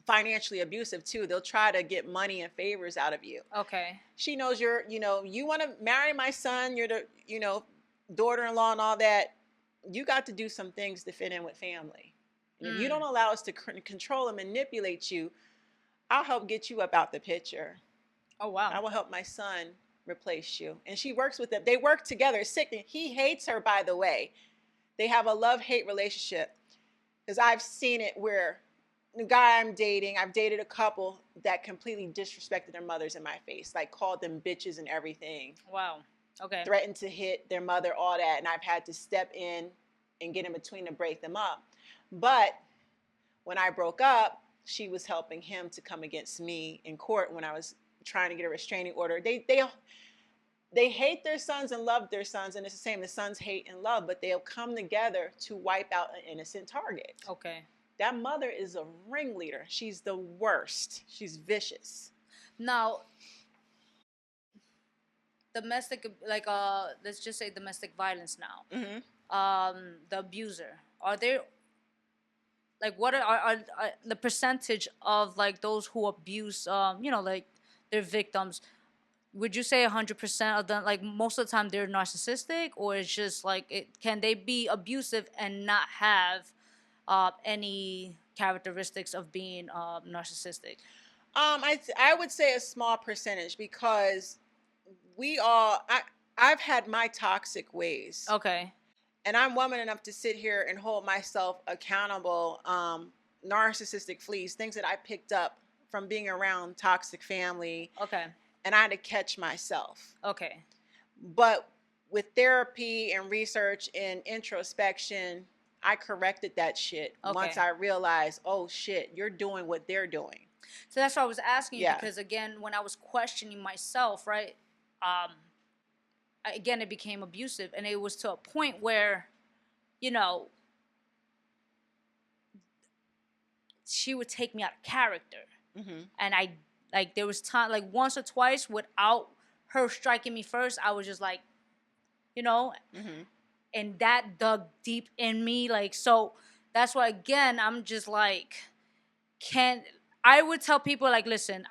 financially abusive too. They'll try to get money and favors out of you. Okay. She knows you want to marry my son, you're the, daughter-in-law and all that. You got to do some things to fit in with family. And if you don't allow us to control and manipulate you, I'll help get you up out the picture. Oh, wow. I will help my son replace you. And she works with them. They work together. It's sick. He hates her, by the way. They have a love-hate relationship. Because I've seen it where the guy I'm dating, I've dated a couple that completely disrespected their mothers in my face, like called them bitches and everything. Wow. Okay. threatened to hit their mother, all that. And I've had to step in and get in between to break them up. But when I broke up, she was helping him to come against me in court when I was trying to get a restraining order. They hate their sons and love their sons, and it's the same. The sons hate and love, but they'll come together to wipe out an innocent target. Okay. That mother is a ringleader. She's the worst. She's vicious. Now, domestic, like, let's just say domestic violence now. The abuser. Are there, like, what are the percentage of, like, those who abuse, like, their victims? Would you say 100% of them, like, most of the time they're narcissistic, or it's just like, can they be abusive and not have any characteristics of being narcissistic? I would say a small percentage, because I've had my toxic ways. Okay. And I'm woman enough to sit here and hold myself accountable. Narcissistic fleas, things that I picked up from being around toxic family. Okay. And I had to catch myself. Okay. But with therapy and research and introspection, I corrected that shit once I realized, oh shit, you're doing what they're doing. So that's what I was asking you, because again, when I was questioning myself, right, again, it became abusive, and it was to a point where, she would take me out of character. And I, like, there was time, like, once or twice without her striking me first, I was just like, and that dug deep in me. Like, so that's why, again, I'm just like, I would tell people, like, listen,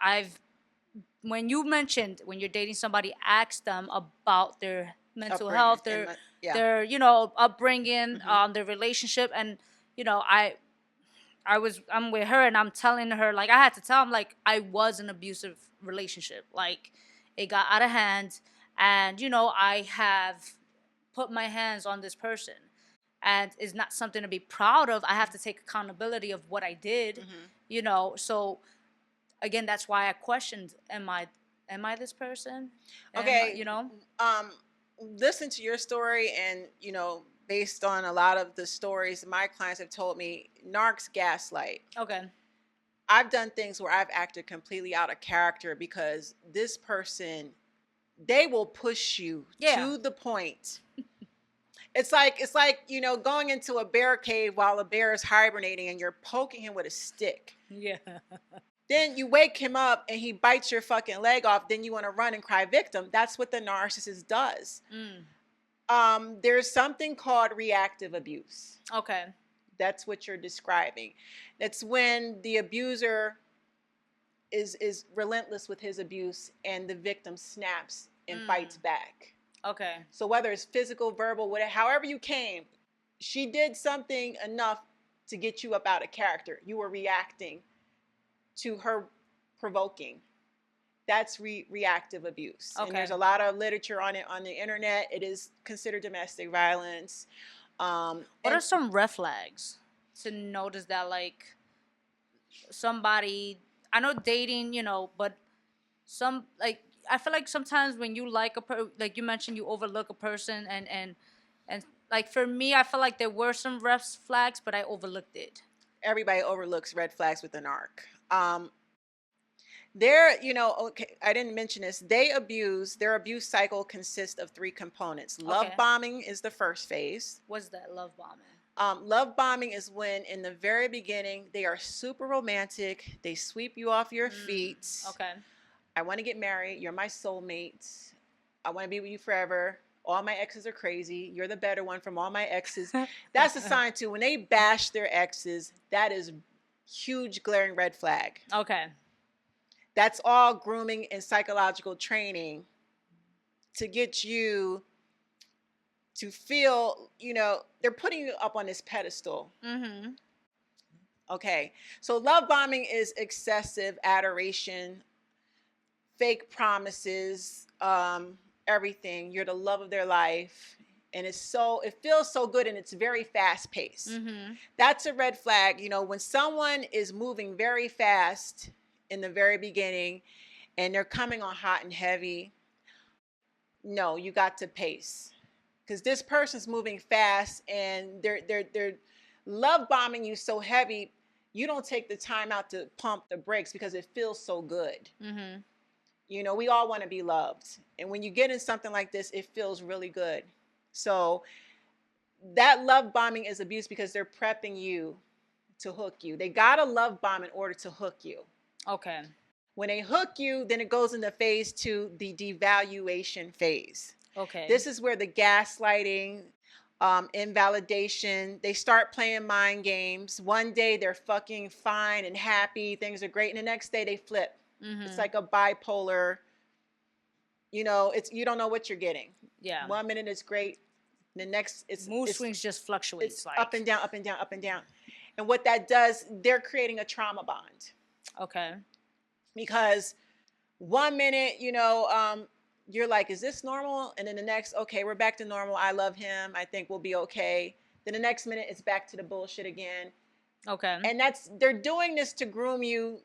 when you mentioned when you're dating somebody, ask them about their mental health, their upbringing, their relationship. And, I'm with her, and I'm telling her, like, I had to tell him, like, I was in an abusive relationship. Like, it got out of hand, and, I have put my hands on this person, and it's not something to be proud of. I have to take accountability of what I did, so again, that's why I questioned, am I this person? Okay. Listen to your story, and, based on a lot of the stories my clients have told me, narcs gaslight. Okay. I've done things where I've acted completely out of character because this person, they will push you to the point. It's like, going into a bear cave while a bear is hibernating and you're poking him with a stick. Yeah. Then you wake him up and he bites your fucking leg off. Then you want to run and cry victim. That's what the narcissist does. There's something called reactive abuse. Okay. That's what you're describing. That's when the abuser is relentless with his abuse and the victim snaps and fights back. Okay. So whether it's physical, verbal, whatever, however you came, she did something enough to get you up out of character. You were reacting to her provoking. That's reactive abuse. Okay. And there's a lot of literature on it on the internet. It is considered domestic violence. What are some red flags to notice that, like, somebody, I know dating, but I feel like sometimes when you like like you mentioned, you overlook a person, and like, for me, I feel like there were some red flags, but I overlooked it. Everybody overlooks red flags with an arc. I didn't mention this. Their abuse cycle consists of 3 components. Love bombing is the first phase. What's that, love bombing? Love bombing is when, in the very beginning, they are super romantic. They sweep you off your feet. Okay. I want to get married. You're my soulmate. I want to be with you forever. All my exes are crazy. You're the better one from all my exes. That's a sign too. When they bash their exes, that is huge glaring red flag. Okay. That's all grooming and psychological training to get you to feel, they're putting you up on this pedestal. Okay. So love bombing is excessive adoration, fake promises, everything. You're the love of their life. And it feels so good, and it's very fast paced. That's a red flag. When someone is moving very fast in the very beginning and they're coming on hot and heavy, No, you got to pace. Because this person's moving fast and they're love bombing you so heavy, you don't take the time out to pump the brakes because it feels so good. Mm-hmm. You know, we all want to be loved. And when you get in something like this, it feels really good. So that love bombing is abuse because they're prepping you to hook you. They got to love bomb in order to hook you. Okay. When they hook you, then it goes into phase 2, the devaluation phase. Okay. This is where the gaslighting, invalidation, they start playing mind games. One day they're fucking fine and happy, things are great, and the next day they flip. Mm-hmm. It's like a bipolar, you know, it's, you don't know what you're getting. Yeah. 1 minute it's great, the next mood swings just fluctuates. It's like up and down, up and down, up and down. And what that does, they're creating a trauma bond. Okay. Because 1 minute, you know, you're like, is this normal? And then the next, okay, we're back to normal. I love him. I think we'll be okay. Then the next minute, it's back to the bullshit again. Okay. And they're doing this to groom you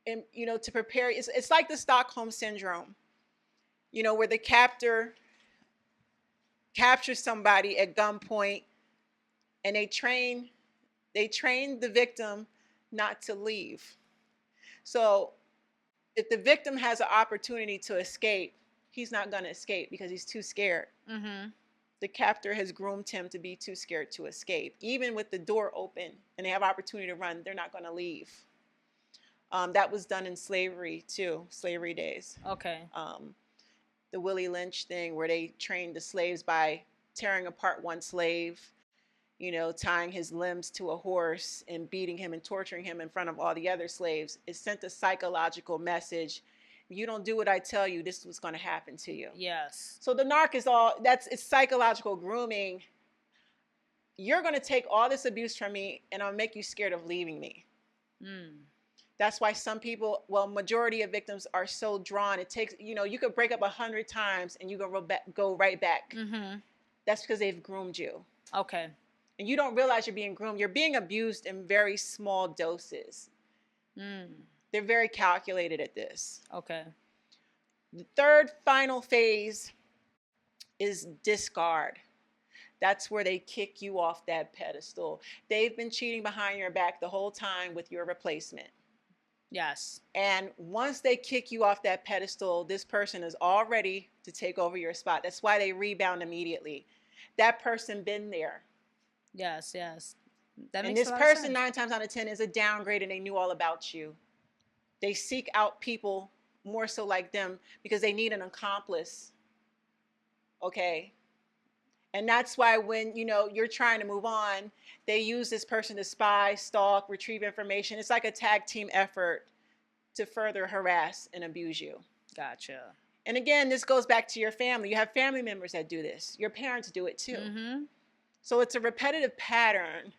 and, you know, to prepare. It's like the Stockholm syndrome, you know, where the captor captures somebody at gunpoint and they train the victim not to leave. So if the victim has an opportunity to escape, he's not going to escape because he's too scared. Mm-hmm. The captor has groomed him to be too scared to escape. Even with the door open and they have opportunity to run, they're not going to leave. That was done in slavery too, slavery days. Okay. The Willie Lynch thing where they trained the slaves by tearing apart one slave, you know, tying his limbs to a horse and beating him and torturing him in front of all the other slaves. It sent a psychological message. If you don't do what I tell you, this is what's going to happen to you. Yes. So the narc is it's psychological grooming. You're going to take all this abuse from me and I'll make you scared of leaving me. Mm. That's why some people, well, majority of victims are so drawn. It takes, you know, you could break up 100 times and you go right back. Mm-hmm. That's because they've groomed you. Okay. And you don't realize you're being groomed. You're being abused in very small doses. Mm. They're very calculated at this. Okay. The third final phase is discard. That's where they kick you off that pedestal. They've been cheating behind your back the whole time with your replacement. Yes. And once they kick you off that pedestal, this person is all ready to take over your spot. That's why they rebound immediately. That person been there. Yes, yes. And this person 9 times out of 10 is a downgrade and they knew all about you. They seek out people more so like them because they need an accomplice. Okay. And that's why when, you know, you're trying to move on, they use this person to spy, stalk, retrieve information. It's like a tag team effort to further harass and abuse you. Gotcha. And again, this goes back to your family. You have family members that do this. Your parents do it too. Mm-hmm. So it's a repetitive pattern.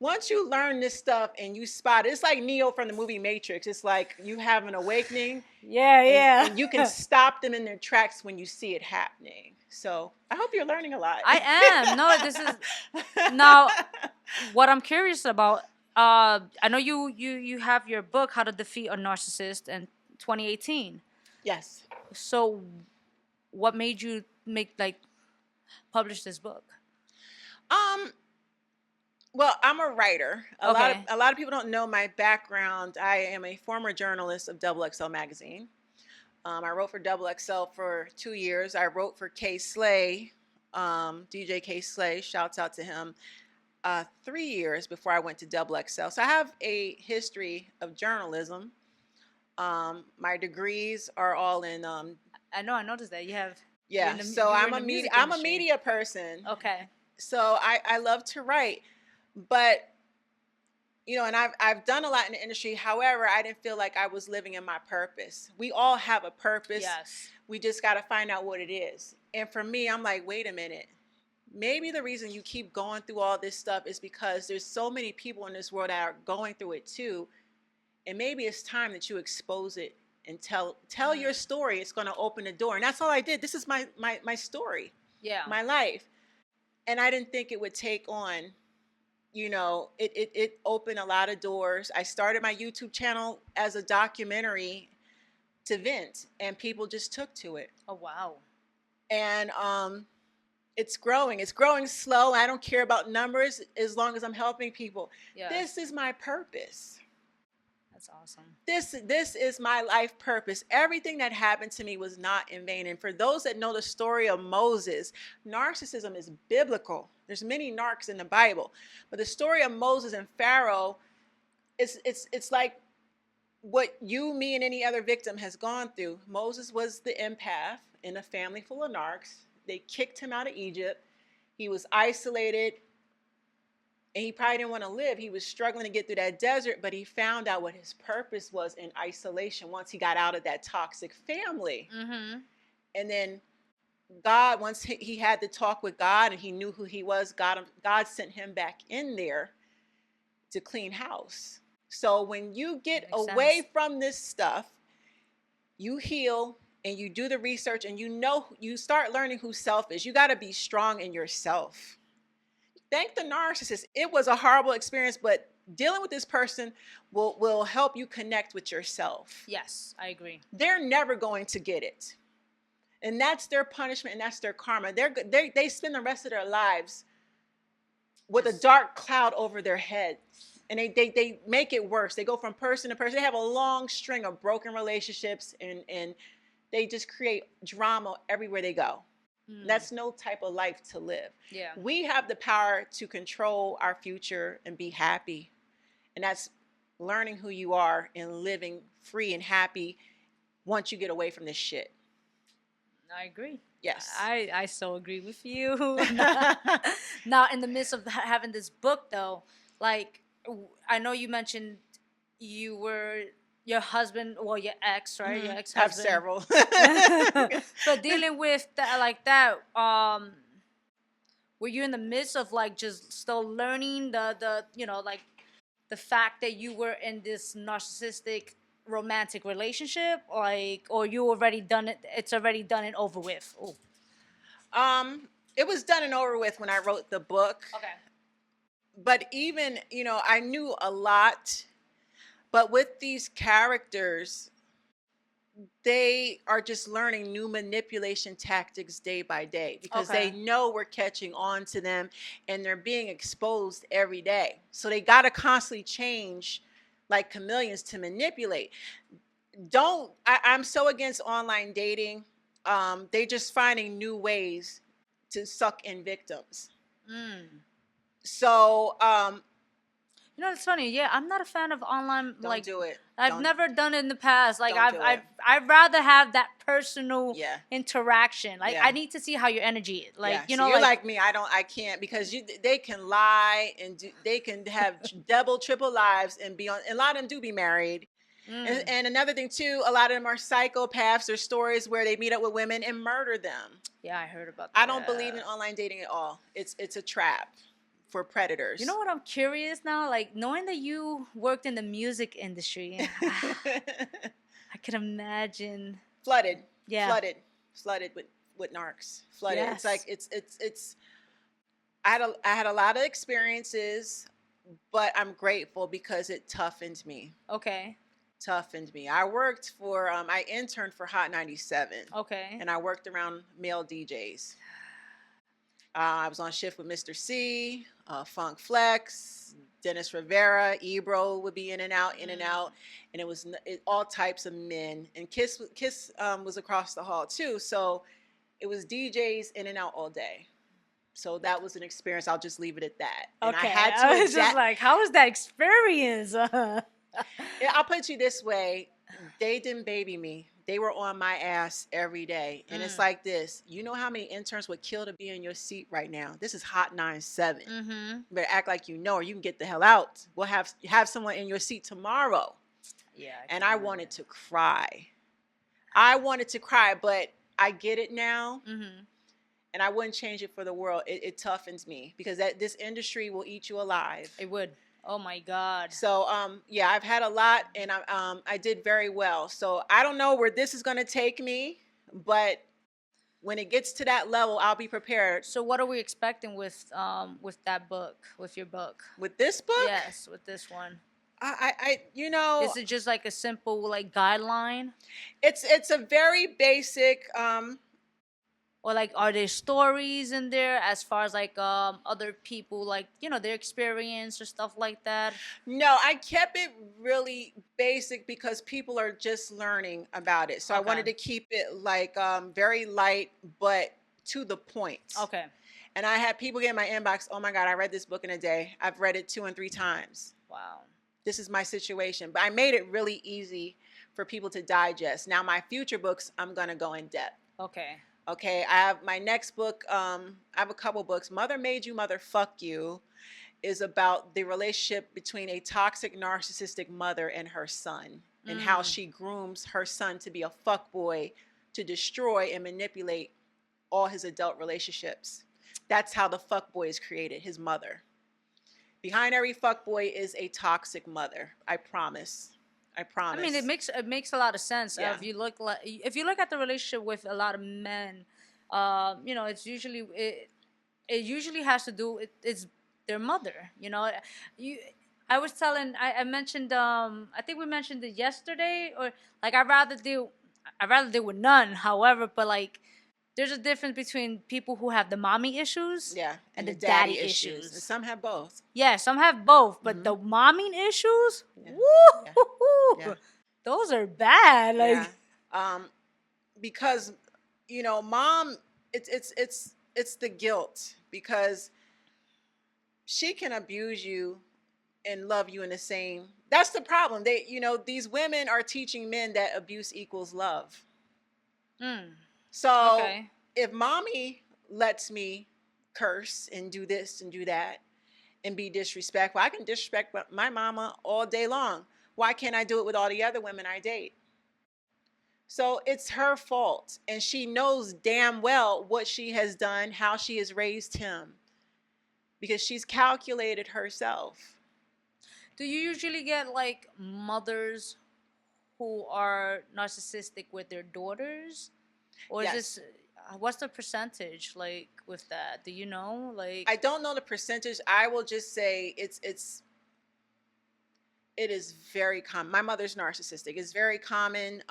Once you learn this stuff and you spot it, it's like Neo from the movie Matrix. It's like you have an awakening. Yeah. And you can stop them in their tracks when you see it happening. So I hope you're learning a lot. I am. No, this is now what I'm curious about. I know you have your book, How to Defeat a Narcissist, in 2018. Yes. So, what made you publish this book? Well, I'm a writer. A Okay. lot of people don't know my background. I am a former journalist of XXL magazine. I wrote for XXL for 2 years. I wrote for K Slay, DJ K Slay. Shouts out to him. 3 years before I went to XXL. So I have a history of journalism. My degrees are all in. I know. I noticed that you have. Yeah. So I'm a media person. Okay. So I love to write. But, you know, and I've done a lot in the industry. However, I didn't feel like I was living in my purpose. We all have a purpose. Yes. We just got to find out what it is. And for me, I'm like, wait a minute. Maybe the reason you keep going through all this stuff is because there's so many people in this world that are going through it too. And maybe it's time that you expose it and tell your story. It's going to open the door. And that's all I did. This is my story. Yeah. My life. And I didn't think it would take on. You know, it opened a lot of doors. I started my YouTube channel as a documentary to vent, and people just took to it. Oh, wow. And it's growing. It's growing slow. I don't care about numbers as long as I'm helping people. Yeah. This is my purpose. That's awesome. This is my life purpose. Everything that happened to me was not in vain. And for those that know the story of Moses, narcissism is biblical. There's many narcs in the Bible, but the story of Moses and Pharaoh, it's like what you, me, and any other victim has gone through. Moses was the empath in a family full of narcs. They kicked him out of Egypt. He was isolated, and he probably didn't want to live. He was struggling to get through that desert, but he found out what his purpose was in isolation once he got out of that toxic family. Mm-hmm. And then God, once he had to talk with God and he knew who he was, God sent him back in there to clean house. So when you get away from this stuff, you heal and you do the research and you start learning who self is. You got to be strong in yourself. Thank the narcissist. It was a horrible experience, but dealing with this person will help you connect with yourself. Yes, I agree. They're never going to get it. And that's their punishment and that's their karma. They spend the rest of their lives with a dark cloud over their heads. And they make it worse. They go from person to person. They have a long string of broken relationships and they just create drama everywhere they go. That's no type of life to live. Yeah. We have the power to control our future and be happy. And that's learning who you are and living free and happy once you get away from this shit. I agree. Yes. I so agree with you. Now, in the midst of having this book, though, like, I know you mentioned your husband, well, your ex, right? Mm-hmm. Your ex-husband. I have several. But dealing with that, like that, were you in the midst of like just still learning the like the fact that you were in this narcissistic romantic relationship, like, or you already done it? It's already done and over with. Ooh. It was done and over with when I wrote the book. Okay. But even, I knew a lot, but with these characters, they are just learning new manipulation tactics day by day because they know we're catching on to them and they're being exposed every day. So they got to constantly change like chameleons to manipulate. I'm so against online dating. They just finding new ways to suck in victims. So, it's funny. Yeah, I'm not a fan of online. Don't do it. I've never done it in the past. Like, I'd rather have that personal interaction. Like, Yeah. I need to see how your energy is. Like, so you're like me. I can't because they can lie and they can have double, triple lives and be on. And a lot of them do be married. And another thing too, a lot of them are psychopaths. There's stories where they meet up with women and murder them. Yeah, I heard about that. I don't believe in online dating at all. It's a trap for predators. You know what? I'm curious now, like knowing that you worked in the music industry. I can imagine. Flooded. Yeah. Flooded with narcs. Flooded. Yes. It's like it's. I had a lot of experiences, but I'm grateful because it toughened me. Okay. Toughened me. I worked for I interned for Hot 97. Okay. And I worked around male DJs. I was on shift with Mr. C, Funk Flex, Dennis Rivera, Ebro would be in and out, and it was all types of men. And Kiss was across the hall too, so it was DJs in and out all day. So that was an experience. I'll just leave it at that. And okay. I had to. I was just like, how was that experience? I'll put you this way: they didn't baby me. They were on my ass every day. And it's like this. You know how many interns would kill to be in your seat right now? This is Hot 97. You better act like you know or you can get the hell out. We'll have someone in your seat tomorrow. Yeah. And I wanted to cry. I wanted to cry, but I get it now. And I wouldn't change it for the world. It toughens me because this industry will eat you alive. It would. Oh my God. So yeah, I've had a lot, and I did very well. So I don't know where this is going to take me, but when it gets to that level, I'll be prepared. So what are we expecting with that book, with your book? With this book? Yes, with this one. Is it just like a simple like guideline? It's a very basic Or like, are there stories in there as far as like other people, like, you know, their experience or stuff like that? No, I kept it really basic because people are just learning about it. So I Okay. wanted to keep it like very light but to the point. Okay. And I had people get in my inbox, "Oh my God, I read this book in a day. I've read it 2 and 3 times. Wow. This is my situation." But I made it really easy for people to digest. Now my future books, I'm going to go in depth. Okay. Okay, I have my next book. I have a couple books. Mother Made You, Mother Fuck You is about the relationship between a toxic, narcissistic mother and her son, and how she grooms her son to be a fuckboy to destroy and manipulate all his adult relationships. That's how the fuckboy is created, his mother. Behind every fuckboy is a toxic mother. I promise. I promise. I mean, it makes a lot of sense. Yeah. If you look at the relationship with a lot of men, you know, it usually has to do it's their mother. You know, I was telling I mentioned I think we mentioned it yesterday, or like I'd rather deal with none. However, but like there's a difference between people who have the mommy issues, Yeah, and the daddy issues. And some have both. Yeah, some have both, but the mommy issues, Yeah. woo, Yeah. those are bad. Like, Yeah. Because mom, it's the guilt, because she can abuse you and love you in the same. That's the problem. These women are teaching men that abuse equals love. So okay. if mommy lets me curse and do this and do that and be disrespectful, I can disrespect my mama all day long. Why can't I do it with all the other women I date? So it's her fault, and she knows damn well what she has done, how she has raised him, because she's calculated herself. Do you usually get like mothers who are narcissistic with their daughters, or Yes. is this? What's the percentage like with that? Do you know? Like, I don't know the percentage. I will just say it is very common. My mother's narcissistic. It's very common.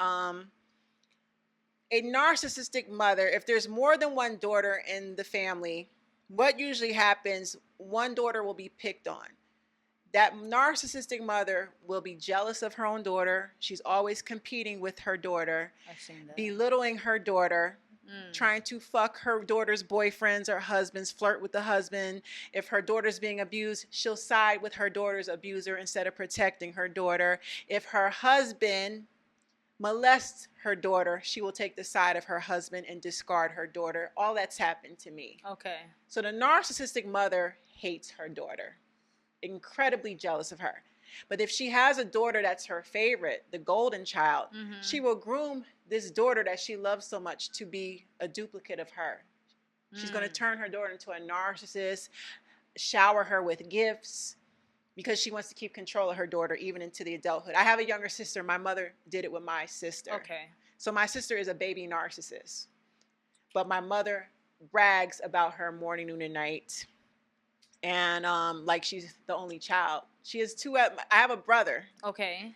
A narcissistic mother, if there's more than one daughter in the family, what usually happens, one daughter will be picked on. That narcissistic mother will be jealous of her own daughter. She's always competing with her daughter, I've seen that. belittling her daughter, trying to fuck her daughter's boyfriends or husbands, flirt with the husband. If her daughter's being abused, she'll side with her daughter's abuser instead of protecting her daughter. If her husband molests her daughter, she will take the side of her husband and discard her daughter. All that's happened to me. Okay. So the narcissistic mother hates her daughter, incredibly jealous of her. But if she has a daughter that's her favorite, the golden child, she will groom this daughter that she loves so much to be a duplicate of her. She's going to turn her daughter into a narcissist, shower her with gifts, because she wants to keep control of her daughter even into the adulthood. I have a younger sister. My mother did it with my sister. Okay. So my sister is a baby narcissist. But my mother brags about her morning, noon, and night. And like she's the only child. She has two. I have a brother. Okay.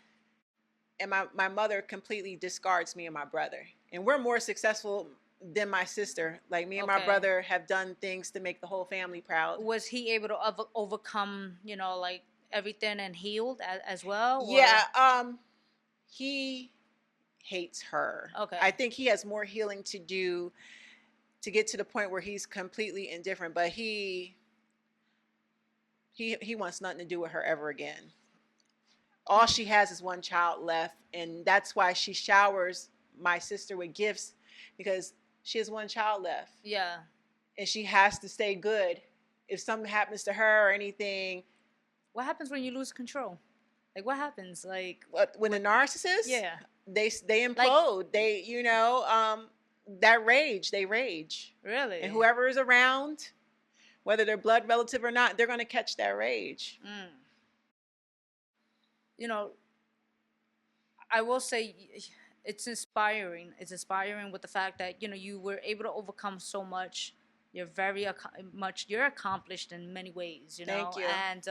And my mother completely discards me and my brother. And we're more successful than my sister. Like me and my brother have done things to make the whole family proud. Was he able to overcome, like everything and healed as well? Or? Yeah. He hates her. Okay. I think he has more healing to do to get to the point where he's completely indifferent. But he wants nothing to do with her ever again. All she has is one child left, and that's why she showers my sister with gifts, because she has one child left. Yeah. And she has to stay good. If something happens to her or anything. What happens when you lose control? Like, what happens? Like, when a narcissist? Yeah. They implode. Like, they, that rage. They rage. Really? And whoever is around, whether they're blood relative or not, they're going to catch that rage. I will say it's inspiring. It's inspiring with the fact that, you were able to overcome so much. You're very you're accomplished in many ways, Thank you. And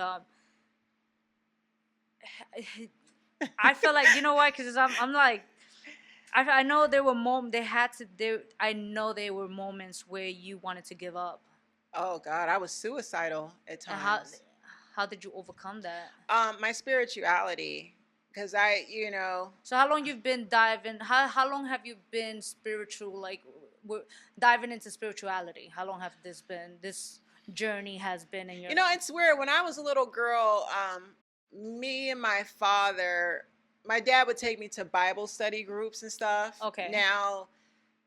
I feel like, you know what? Because I'm like, I know there were I know there were moments where you wanted to give up. Oh God, I was suicidal at And times. how did you overcome that? My spirituality, because So how long you've been diving? How long have you been spiritual? Like diving into spirituality. How long have this journey has been in your? it's weird. When I was a little girl, me and my father, my dad would take me to Bible study groups and stuff. Okay. Now,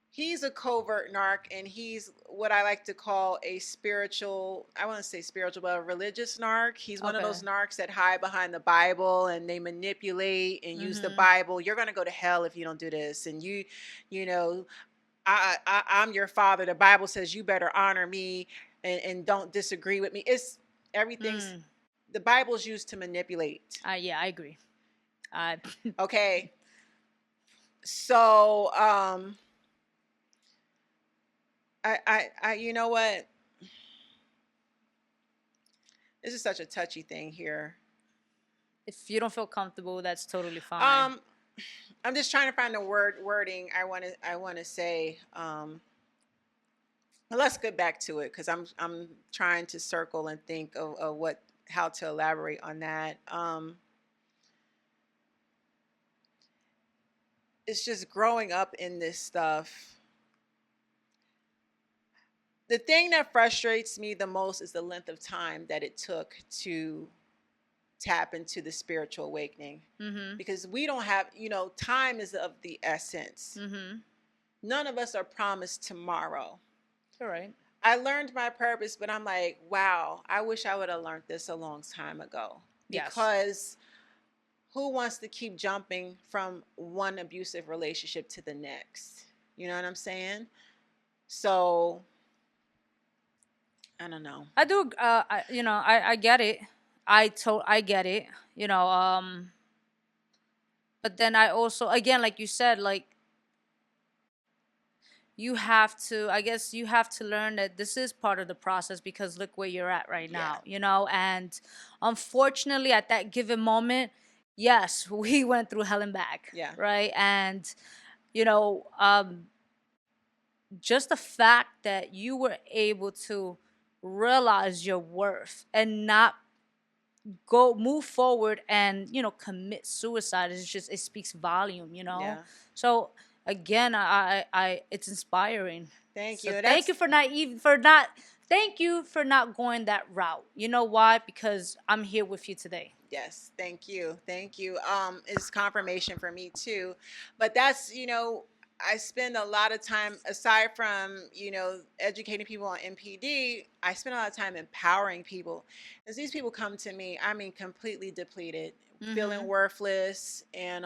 he's a covert narc, and he's what I like to call a spiritual, I want to say spiritual, but a religious narc. He's one of Okay. those narcs that hide behind the Bible and they manipulate and use the Mhm. Bible. You're going to go to hell if you don't do this. And you know, I'm your father. The Bible says you better honor me and don't disagree with me. It's everything's, the Bible's used to manipulate. Yeah, I agree. Okay. So, you know what? This is such a touchy thing here. If you don't feel comfortable, that's totally fine. I'm just trying to find the wording I want to say. Let's get back to it because I'm trying to circle and think of how to elaborate on that. It's just growing up in this stuff. The thing that frustrates me the most is the length of time that it took to tap into the spiritual awakening. Mm-hmm. Because we don't have, time is of the essence. Mm-hmm. None of us are promised tomorrow. All right. I learned my purpose, but I'm like, wow, I wish I would have learned this a long time ago. Yes. Because who wants to keep jumping from one abusive relationship to the next? You know what I'm saying? So, I don't know. I do. I get it. I get it. But then I also, again, like you said, like you have to. I guess you have to learn that this is part of the process because look where you're at right now. And unfortunately, at that given moment, yes, we went through hell and back. Yeah. Right. And just the fact that you were able to realize your worth and not move forward and commit suicide is just, it speaks volume. Yeah. So again, I it's inspiring. Thank So you. thank you thank you for not going that route. You know why? Because I'm here with you today. Yes, thank you. Thank you. It's confirmation for me too. But that's, I spend a lot of time, aside from, educating people on MPD, I spend a lot of time empowering people. As these people come to me, I mean, completely depleted, feeling worthless. And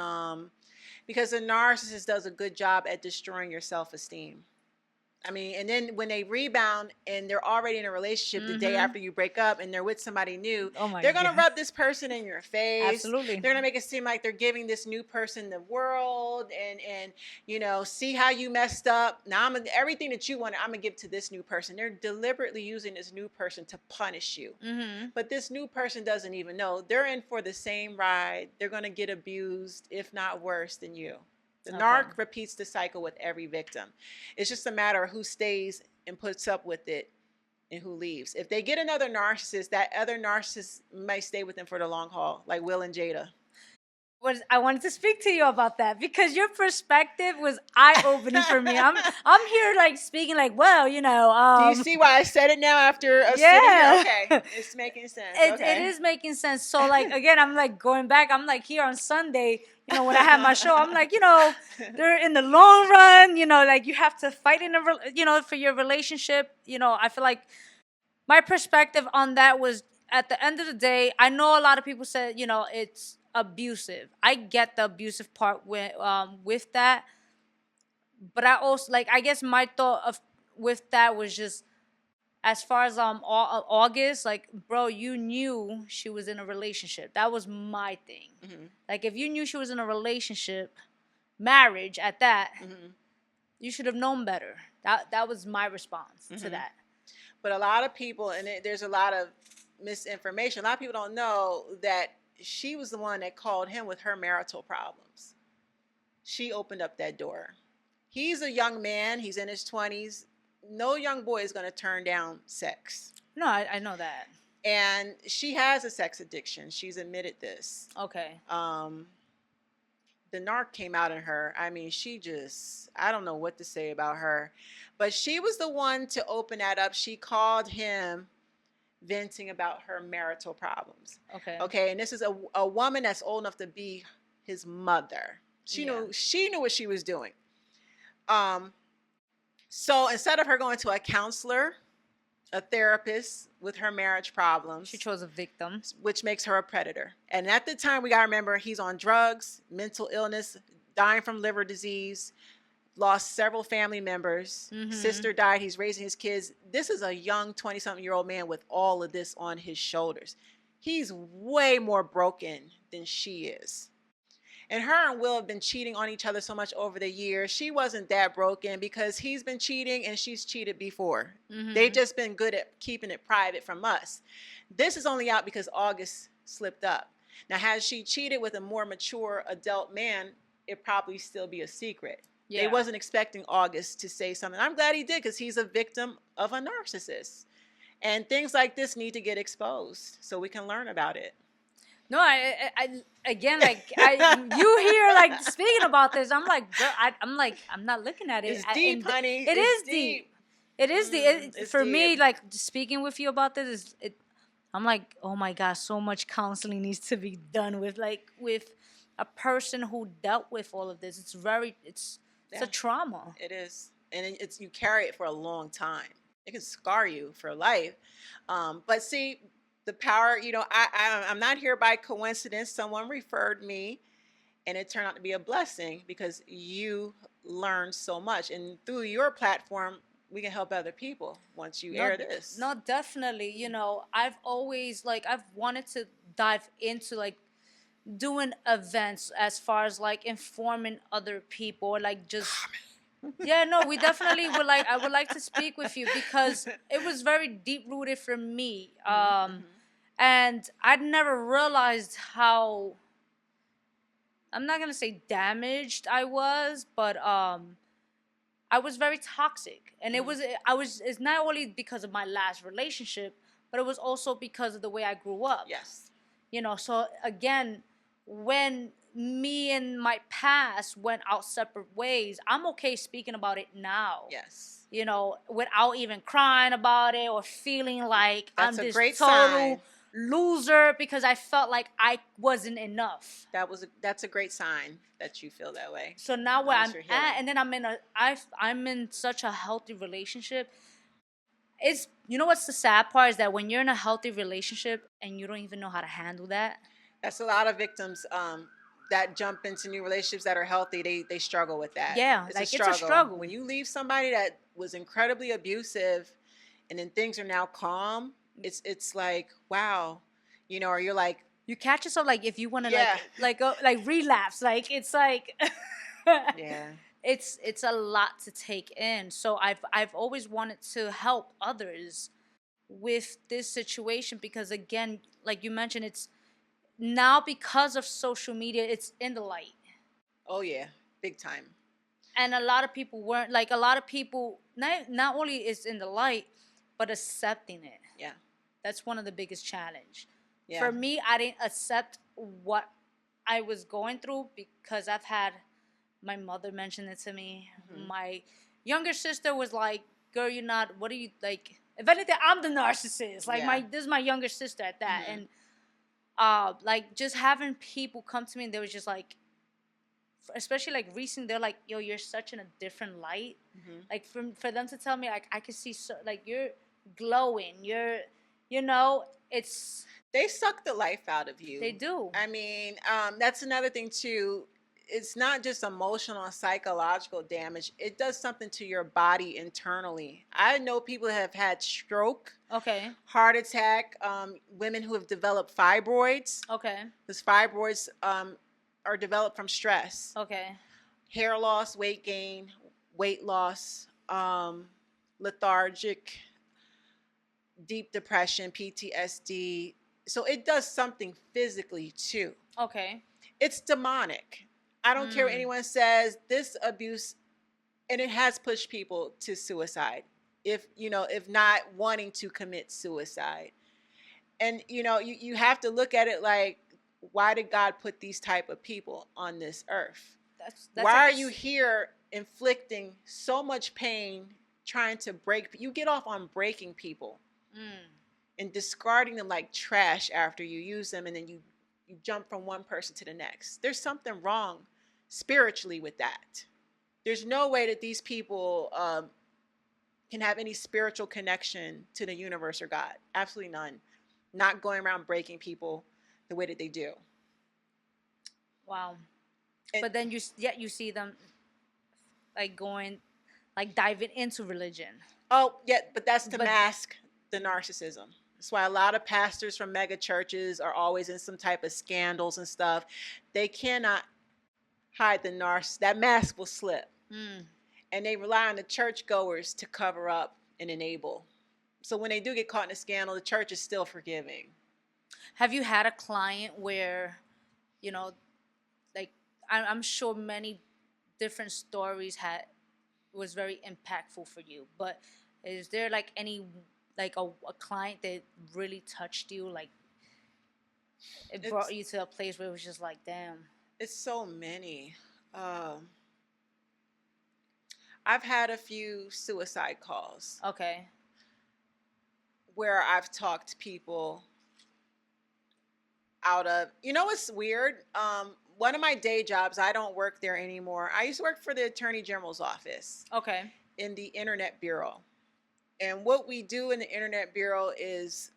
because a narcissist does a good job at destroying your self-esteem. I mean, and then when they rebound and they're already in a relationship the day after you break up and they're with somebody new, they're going to rub this person in your face. Absolutely. They're going to make it seem like they're giving this new person the world and see how you messed up. Now everything that you wanted, I'm going to give to this new person. They're deliberately using this new person to punish you. But this new person doesn't even know. They're in for the same ride. They're going to get abused, if not worse than you. The narc repeats the cycle with every victim. It's just a matter of who stays and puts up with it and who leaves. If they get another narcissist, that other narcissist might stay with them for the long haul, like Will and Jada. I wanted to speak to you about that because your perspective was eye-opening for me. I'm here like speaking like, well, Do you see why I said it now after a sitting here? Okay, it's making sense. It is making sense. So like again, I'm like going back. I'm like here on Sunday. When I have my show, I'm like, they're in the long run. Like you have to fight in for your relationship. I feel like my perspective on that was at the end of the day. I know a lot of people said, it's abusive. I get the abusive part with that, but I also I guess my thought with that was just as far as August, like bro, you knew she was in a relationship. That was my thing. Like if you knew she was in a relationship, marriage at that, you should have known better. That was my response to that. But a lot of people, and there's a lot of misinformation. A lot of people don't know that she was the one that called him with her marital problems. she opened up that door. He's a young man. He's in his 20s. No young boy is going to turn down sex. No, I know that. And she has a sex addiction. She's admitted this. Okay. The narc came out in her. I mean, she just, I don't know what to say about her. But she was the one to open that up. She called him venting about her marital problems. Okay. Okay, and this is a woman that's old enough to be his mother. She knew what she was doing. So instead of her going to a counselor, a therapist with her marriage problems, She chose a victim. which makes her a predator. And at the time, we got to remember, he's on drugs, mental illness, dying from liver disease, lost several family members. Sister died. He's raising his kids. This is a young 20-something-year-old man with all of this on his shoulders. He's way more broken than she is. And her and Will have been cheating on each other so much over the years. She wasn't that broken because he's been cheating and she's cheated before. They've just been good at keeping it private from us. This is only out because August slipped up. Now, had she cheated with a more mature adult man, it'd probably still be a secret. Yeah. They wasn't expecting August to say something. I'm glad he did because he's a victim of a narcissist. And things like this need to get exposed so we can learn about it. No, I again, like, you hear, like, speaking about this, I'm like, girl, I'm not looking at it. It's deep, honey. It is deep. It is deep. For me, deep. like, speaking with you about this, I'm like, oh my gosh, so much counseling needs to be done with a person who dealt with all of this. It's a trauma. It is. And you carry it for a long time. It can scar you for life. But see, the power, I'm not here by coincidence. Someone referred me, and it turned out to be a blessing because you learned so much. And through your platform, we can help other people once you air this. No, definitely. I've always, I've wanted to dive into, doing events as far as, informing other people or, just... Yeah, no, we definitely I would like to speak with you because it was very deep-rooted for me. And I'd never realized how, I'm not going to say damaged I was, but I was very toxic. And it's not only because of my last relationship, but it was also because of the way I grew up. Yes. So again, when me and my past went out separate ways, I'm okay speaking about it now. Yes. Without even crying about it or feeling like That's I'm a this great total sign. Loser because I felt like I wasn't enough. That's a great sign that you feel that way. So now where I'm You're at, healing. and then I'm in such a healthy relationship. It's, what's the sad part is that when you're in a healthy relationship and you don't even know how to handle that. That's a lot of victims that jump into new relationships that are healthy. They struggle with that. Yeah, it's a struggle. When you leave somebody that was incredibly abusive, and then things are now calm, it's like, wow, or you're like, you catch yourself if you want to Yeah. relapse, it's like yeah. It's a lot to take in. So I've always wanted to help others with this situation because, again, like you mentioned, it's now because of social media, it's in the light. Oh yeah, big time. And a lot of people weren't, a lot of people not only is in the light, but accepting it. Yeah. That's one of the biggest challenge. Yeah. For me, I didn't accept what I was going through because I've had my mother mention it to me. My younger sister was like, girl, you're not, what are you, if anything, I'm the narcissist. This is my younger sister at that. And just having people come to me and they was just especially recently, they're like, yo, you're such in a different light. For them to tell me, I can see, you're glowing, it's... They suck the life out of you. They do. I mean, that's another thing too. It's not just emotional and psychological damage. It does something to your body internally. I know people have had stroke, heart attack, women who have developed fibroids. Because fibroids are developed from stress. Hair loss, weight gain, weight loss, lethargic, deep depression, PTSD. So it does something physically too. It's demonic. I don't care what anyone says. This abuse, and it has pushed people to suicide. If not wanting to commit suicide. And you have to look at it like, why did God put these type of people on this earth? That's Why like are you here inflicting so much pain, trying to break? You get off on breaking people and discarding them like trash after you use them, and then you jump from one person to the next. There's something wrong spiritually with that. There's no way that these people can have any spiritual connection to the universe or God. Absolutely none. Not going around breaking people the way that they do. Wow. But then you see them like diving into religion. Oh, yeah, but that's to mask the narcissism. That's why a lot of pastors from mega churches are always in some type of scandals and stuff. They cannot hide the narcissist. That mask will slip. And they rely on the churchgoers to cover up and enable. So when they do get caught in a scandal, the church is still forgiving. Have you had a client where, like I'm sure many different stories was very impactful for you, but is there like any like a client that really touched you, like it brought you to a place where it was just like, damn? It's so many. I've had a few suicide calls. Okay. Where I've talked people out of, what's weird? One of my day jobs, I don't work there anymore. I used to work for the Attorney General's office. Okay. In the Internet Bureau. And what we do in the Internet Bureau is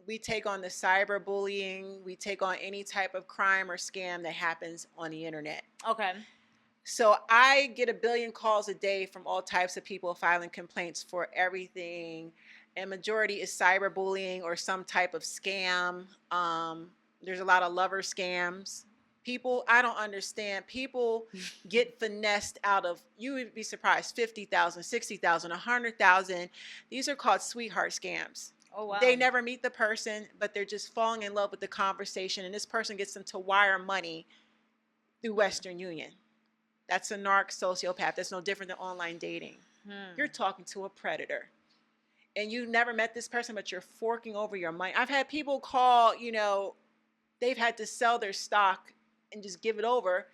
we take on the cyberbullying. We take on any type of crime or scam that happens on the internet. Okay. So I get a billion calls a day from all types of people filing complaints for everything. And majority is cyberbullying or some type of scam. There's a lot of lover scams. People, I don't understand. People get finessed out of, you would be surprised, 50,000, 60,000, 100,000. These are called sweetheart scams. Oh, wow. They never meet the person, but they're just falling in love with the conversation. And this person gets them to wire money through Western Union. That's a narc sociopath. That's no different than online dating. You're talking to a predator. And you never met this person, but you're forking over your money. I've had people call, they've had to sell their stock and just give it over.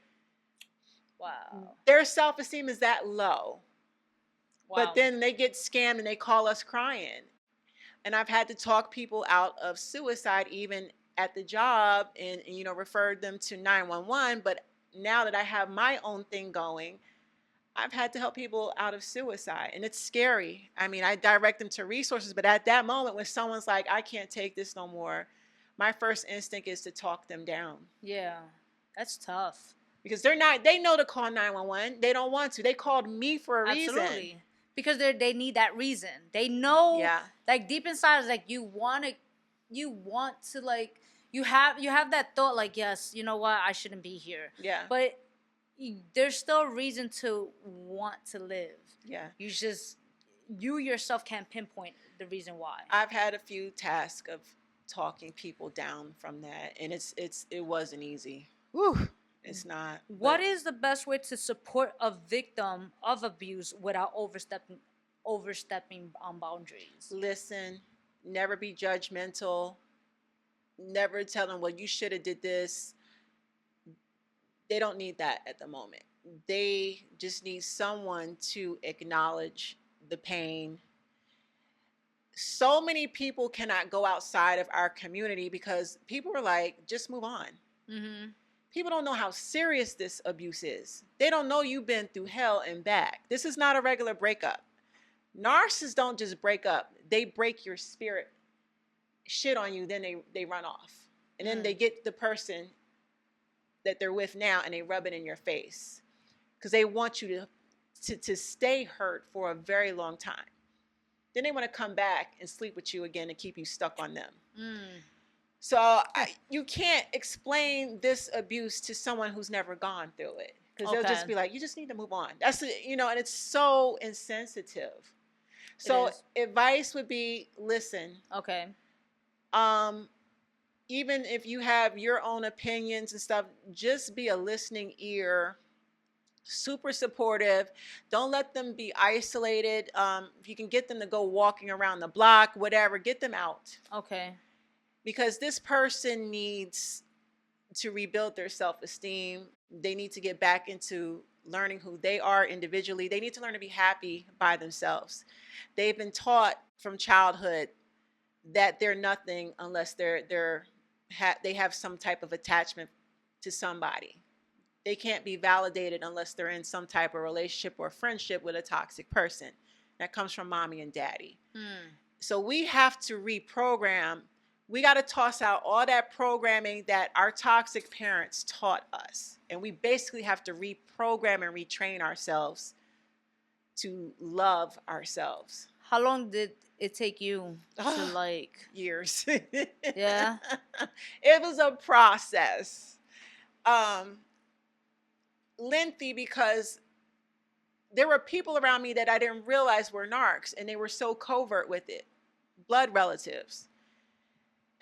Wow. Their self-esteem is that low. Wow. But then they get scammed and they call us crying. And I've had to talk people out of suicide even at the job and referred them to 911. But now that I have my own thing going, I've had to help people out of suicide. And it's scary. I mean, I direct them to resources. But at that moment when someone's like, I can't take this no more, my first instinct is to talk them down. Yeah, that's tough. Because they know to call 911. They don't want to. They called me for a reason. Absolutely. Because they need that reason. They know, like deep inside, it's like you want to like, you have that thought like, yes, you know what, I shouldn't be here. Yeah. But there's still a reason to want to live. Yeah. You yourself can't pinpoint the reason why. I've had a few tasks of talking people down from that, and it wasn't easy. Whew. It's not. What is the best way to support a victim of abuse without overstepping on boundaries? Listen, never be judgmental. Never tell them, well, you should have did this. They don't need that at the moment. They just need someone to acknowledge the pain. So many people cannot go outside of our community because people are like, just move on. Mm-hmm. People don't know how serious this abuse is. They don't know you've been through hell and back. This is not a regular breakup. Narcissists don't just break up. They break your spirit, shit on you, then they run off. And then they get the person that they're with now and they rub it in your face because they want you to stay hurt for a very long time. Then they want to come back and sleep with you again and keep you stuck on them. So you can't explain this abuse to someone who's never gone through it because they'll just be like, you just need to move on. That's and it's so insensitive. So advice would be, listen. Okay. even if you have your own opinions and stuff, just be a listening ear, super supportive. Don't let them be isolated. If you can get them to go walking around the block, whatever, get them out. Okay. Because this person needs to rebuild their self-esteem. They need to get back into learning who they are individually. They need to learn to be happy by themselves. They've been taught from childhood that they're nothing unless they have some type of attachment to somebody. They can't be validated unless they're in some type of relationship or friendship with a toxic person. That comes from mommy and daddy. So we have to reprogram. We got to toss out all that programming that our toxic parents taught us. And we basically have to reprogram and retrain ourselves to love ourselves. How long did it take you to like years? Yeah. It was a process. Lengthy because there were people around me that I didn't realize were narcs, and they were so covert with it. Blood relatives.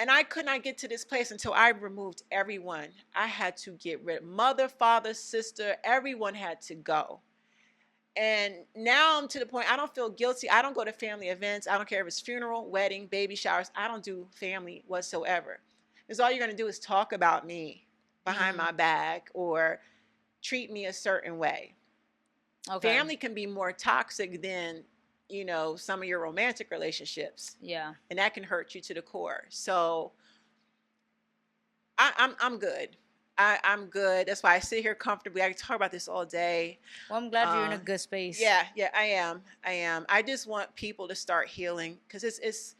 And I could not get to this place until I removed everyone. I had to get rid of mother, father, sister, everyone had to go. And now I'm to the point I don't feel guilty. I don't go to family events. I don't care if it's funeral, wedding, baby showers. I don't do family whatsoever. Because all you're going to do is talk about me behind my back or treat me a certain way. Okay. Family can be more toxic than, some of your romantic relationships. Yeah. And that can hurt you to the core. So I'm good. I'm good. That's why I sit here comfortably. I can talk about this all day. Well, I'm glad you're in a good space. Yeah, I am. I just want people to start healing because it's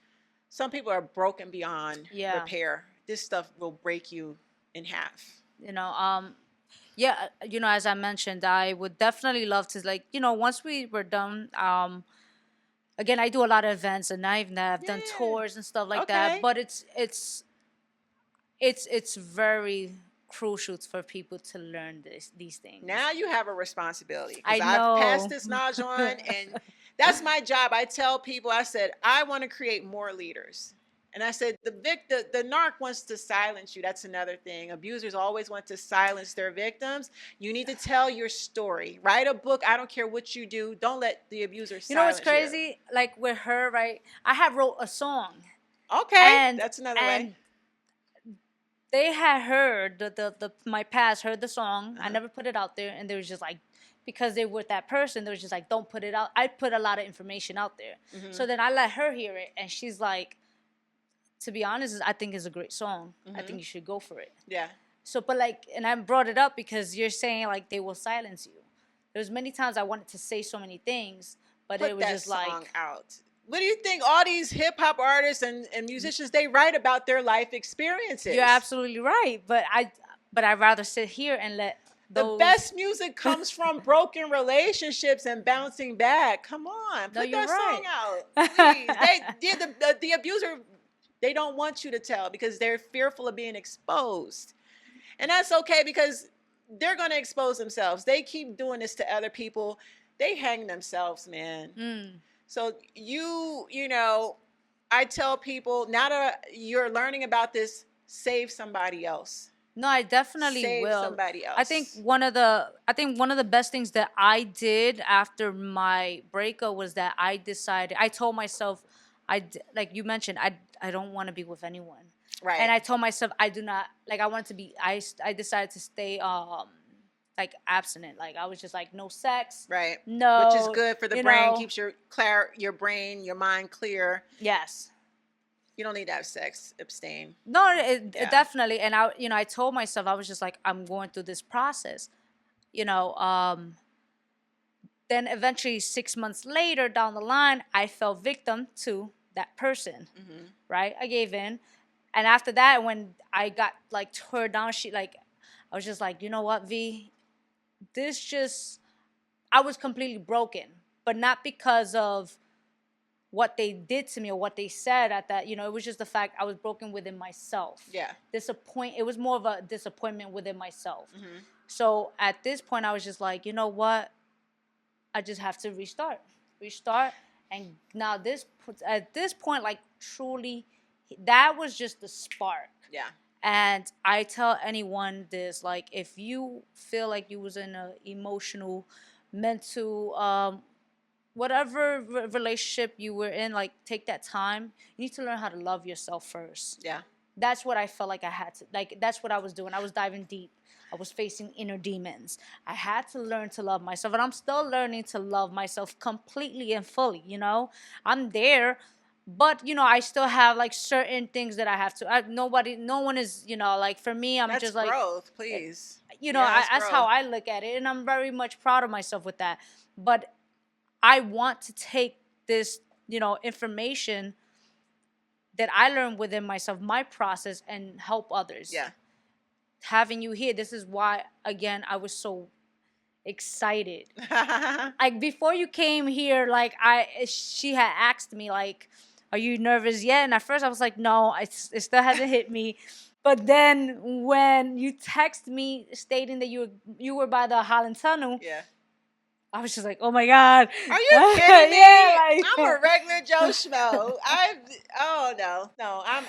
some people are broken beyond repair. This stuff will break you in half. Yeah, as I mentioned, I would definitely love to, once we were done, again, I do a lot of events, and I've done tours and stuff like that, but it's very crucial for people to learn these things. Now you have a responsibility. I know. I've passed this knowledge on, and that's my job. I tell people, I said, I want to create more leaders. And I said, the narc wants to silence you. That's another thing. Abusers always want to silence their victims. You need to tell your story. Write a book. I don't care what you do. Don't let the abuser silence you. You know what's crazy? Like with her, right? I had wrote a song. Okay, that's another way. They had heard my past heard the song. I never put it out there, and they was just like, because they were that person, they was just like, don't put it out. I put a lot of information out there. So then I let her hear it, and she's like, to be honest, I think it's a great song. I think you should go for it. Yeah. So, but and I brought it up because you're saying like they will silence you. There's many times I wanted to say so many things, but it was just like. Put that song out. What do you think? All these hip hop artists and musicians, they write about their life experiences. You're absolutely right, but I'd rather sit here and let. The best music comes from broken relationships and bouncing back. Come on, put that song out, please. The abuser. They don't want you to tell because they're fearful of being exposed. And that's okay because they're going to expose themselves. They keep doing this to other people. They hang themselves, man. So I tell people, now that you're learning about this, save somebody else. No, I definitely will. Save somebody else. I think one of the best things that I did after my breakup was that I told myself, like you mentioned, I don't want to be with anyone. Right. And I told myself I do not, I wanted to be, I decided to stay abstinent. Like I was just like, no sex. Right. No. Which is good for the brain, keeps your brain, your mind clear. Yes. You don't need to have sex, abstain. No, definitely. And I told myself, I was just like, I'm going through this process. Then eventually 6 months later down the line, I fell victim to that person, right? I gave in. And after that, when I got tore down, I was just like, you know what, V, I was completely broken, but not because of what they did to me or what they said at that, it was just the fact I was broken within myself. Yeah. It was more of a disappointment within myself. So at this point, I was just like, you know what? I just have to restart. And now at this point, truly That was just the spark. Yeah. And I tell anyone this, like, if you feel like you was in a emotional, mental, whatever relationship you were in, like, take that time. You need to learn how to love yourself first. Yeah. That's what I felt like I had to, like, that's what I was doing. I was diving deep. I was facing inner demons. I had to learn to love myself, and I'm still learning to love myself completely and fully, you know? I'm there, but, you know, I still have, like, certain things that I have to, no one is, you know, like, for me, I'm That's just like, growth, please. you know, that's how I look at it, and I'm very much proud of myself with that. But I want to take this, you know, information that I learned within myself, my process, and help others. Yeah. Having you here, this is why, again, I was so excited. Like, before you came here, like, she had asked me, like, are you nervous yet? And at first I was like, no, it still hasn't hit me. But then when you text me stating that you were by the Holland Tunnel, Yeah. I was just like, oh my God. Are you kidding me? Yeah, like, I'm a regular Joe Schmo.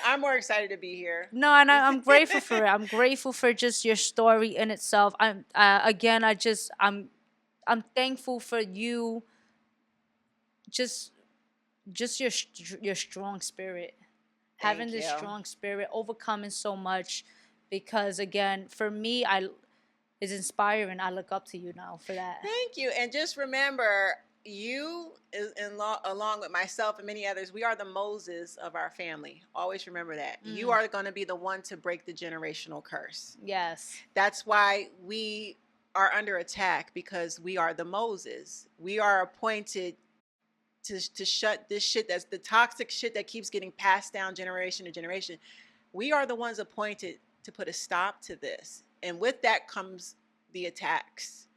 I'm more excited to be here. No, and I'm grateful for it. I'm grateful for just your story in itself. I'm thankful for you. Just your strong spirit, having this strong spirit, overcoming so much. Because again, for me, it's inspiring. I look up to you now for that. Thank you. And just remember, along with myself and many others, we are the Moses of our family. Always remember that. You are going to be the one to break the generational curse. Yes. That's why we are under attack, because we are the Moses. We are appointed to shut this shit, that's the toxic shit that keeps getting passed down generation to generation. We are the ones appointed to put a stop to this. And with that comes the attacks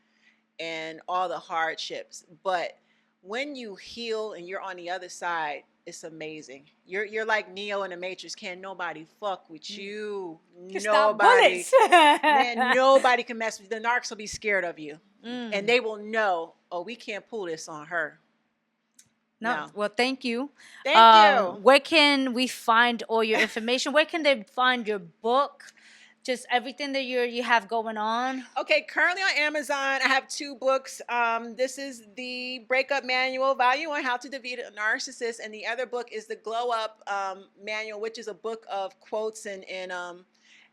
and all the hardships. But when you heal and you're on the other side, it's amazing. You're like Neo in the Matrix. Can't nobody fuck with you. Nobody. Man, nobody can mess with you. The narcs will be scared of you. And they will know, oh, we can't pull this on her. No. Well, thank you. Thank you. Where can we find all your information? Where can they find your book? Just everything that you have going on. Okay, currently on Amazon, I have 2 books. This is the Breakup Manual, Volume 1, How to Defeat a Narcissist, and the other book is the Glow Up Manual, which is a book of quotes and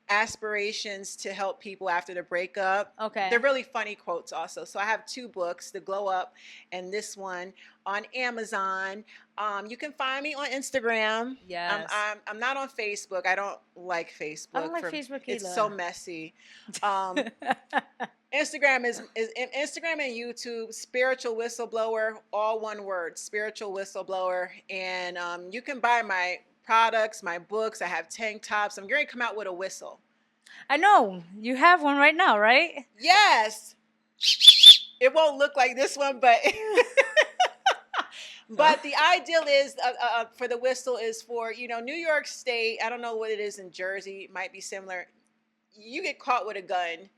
aspirations to help people after the breakup. Okay. They're really funny quotes also. So I have 2 books, the Glow Up and this one, on Amazon. You can find me on Instagram. Yes. I'm not on Facebook. I don't like Facebook. I don't like Facebook either. It's so messy. Instagram is Instagram and YouTube, Spiritual WhistleBlower, all one word, Spiritual WhistleBlower. And you can buy my products, my books. I have tank tops. I'm going to come out with a whistle. I know. You have one right now, right? Yes. It won't look like this one, but but the ideal is for the whistle is for, New York State. I don't know what it is in Jersey. It might be similar. You get caught with a gun,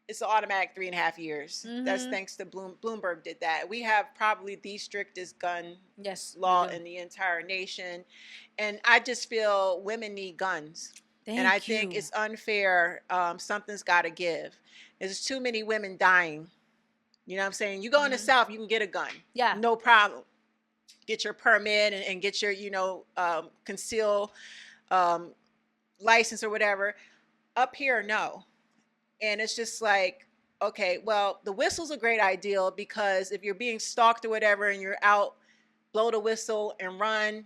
it's an automatic 3.5 years. Mm-hmm. That's thanks to Bloomberg did that. We have probably the strictest gun law in the entire nation. And I just feel women need guns. And I think it's unfair. Something's got to give. There's too many women dying. You know what I'm saying? You go in the South, you can get a gun. Yeah. No problem. Get your permit and get your, conceal license or whatever. Up here, no. And it's just like, okay, well, the whistle's a great idea, because if you're being stalked or whatever and you're out, blow the whistle and run,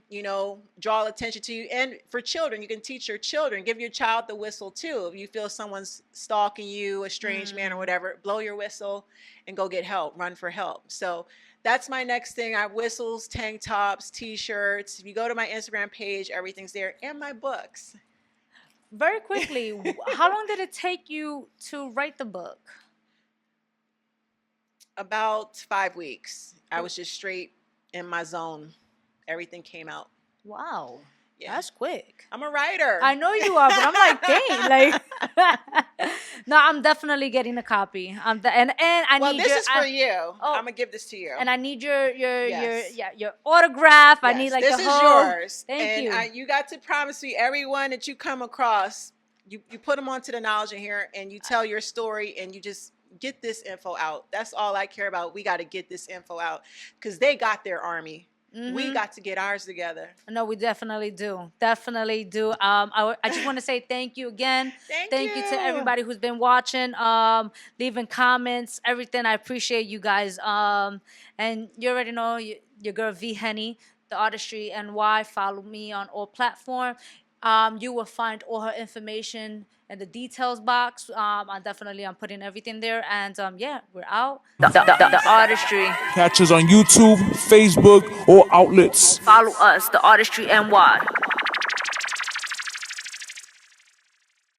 draw attention to you. And for children, you can teach your children, give your child the whistle too. If you feel someone's stalking you, a strange man or whatever, blow your whistle and go get help, run for help. So that's my next thing. I have whistles, tank tops, t-shirts. If you go to my Instagram page, everything's there, and my books. Very quickly, how long did it take you to write the book? About 5 weeks. I was just straight in my zone. Everything came out. Wow. Yeah. That's quick. I'm a writer. I know you are, but I'm like, dang, no, I'm definitely getting a copy. And I well, need this your, is for you. I'm gonna give this to you. and I need your Yes. your autograph. I Yes, need like this the is whole. yours. Thank you. And you got to promise me everyone that you come across, you put them onto the knowledge in here, and you tell your story, and you just get this info out. That's all I care about. We got to get this info out because they got their army. We got to get ours together. No, we definitely do. Definitely do. I just want to say thank you again. Thank you you. to everybody who's been watching, leaving comments, everything. I appreciate you guys. And you already know your girl V-Henny, the Artistry NY. Follow me on all platforms. You will find all her information in the details box. I'm putting everything there. And yeah, we're out. The Artistry. Catch us on YouTube, Facebook, or outlets. Follow us, the Artistry NY.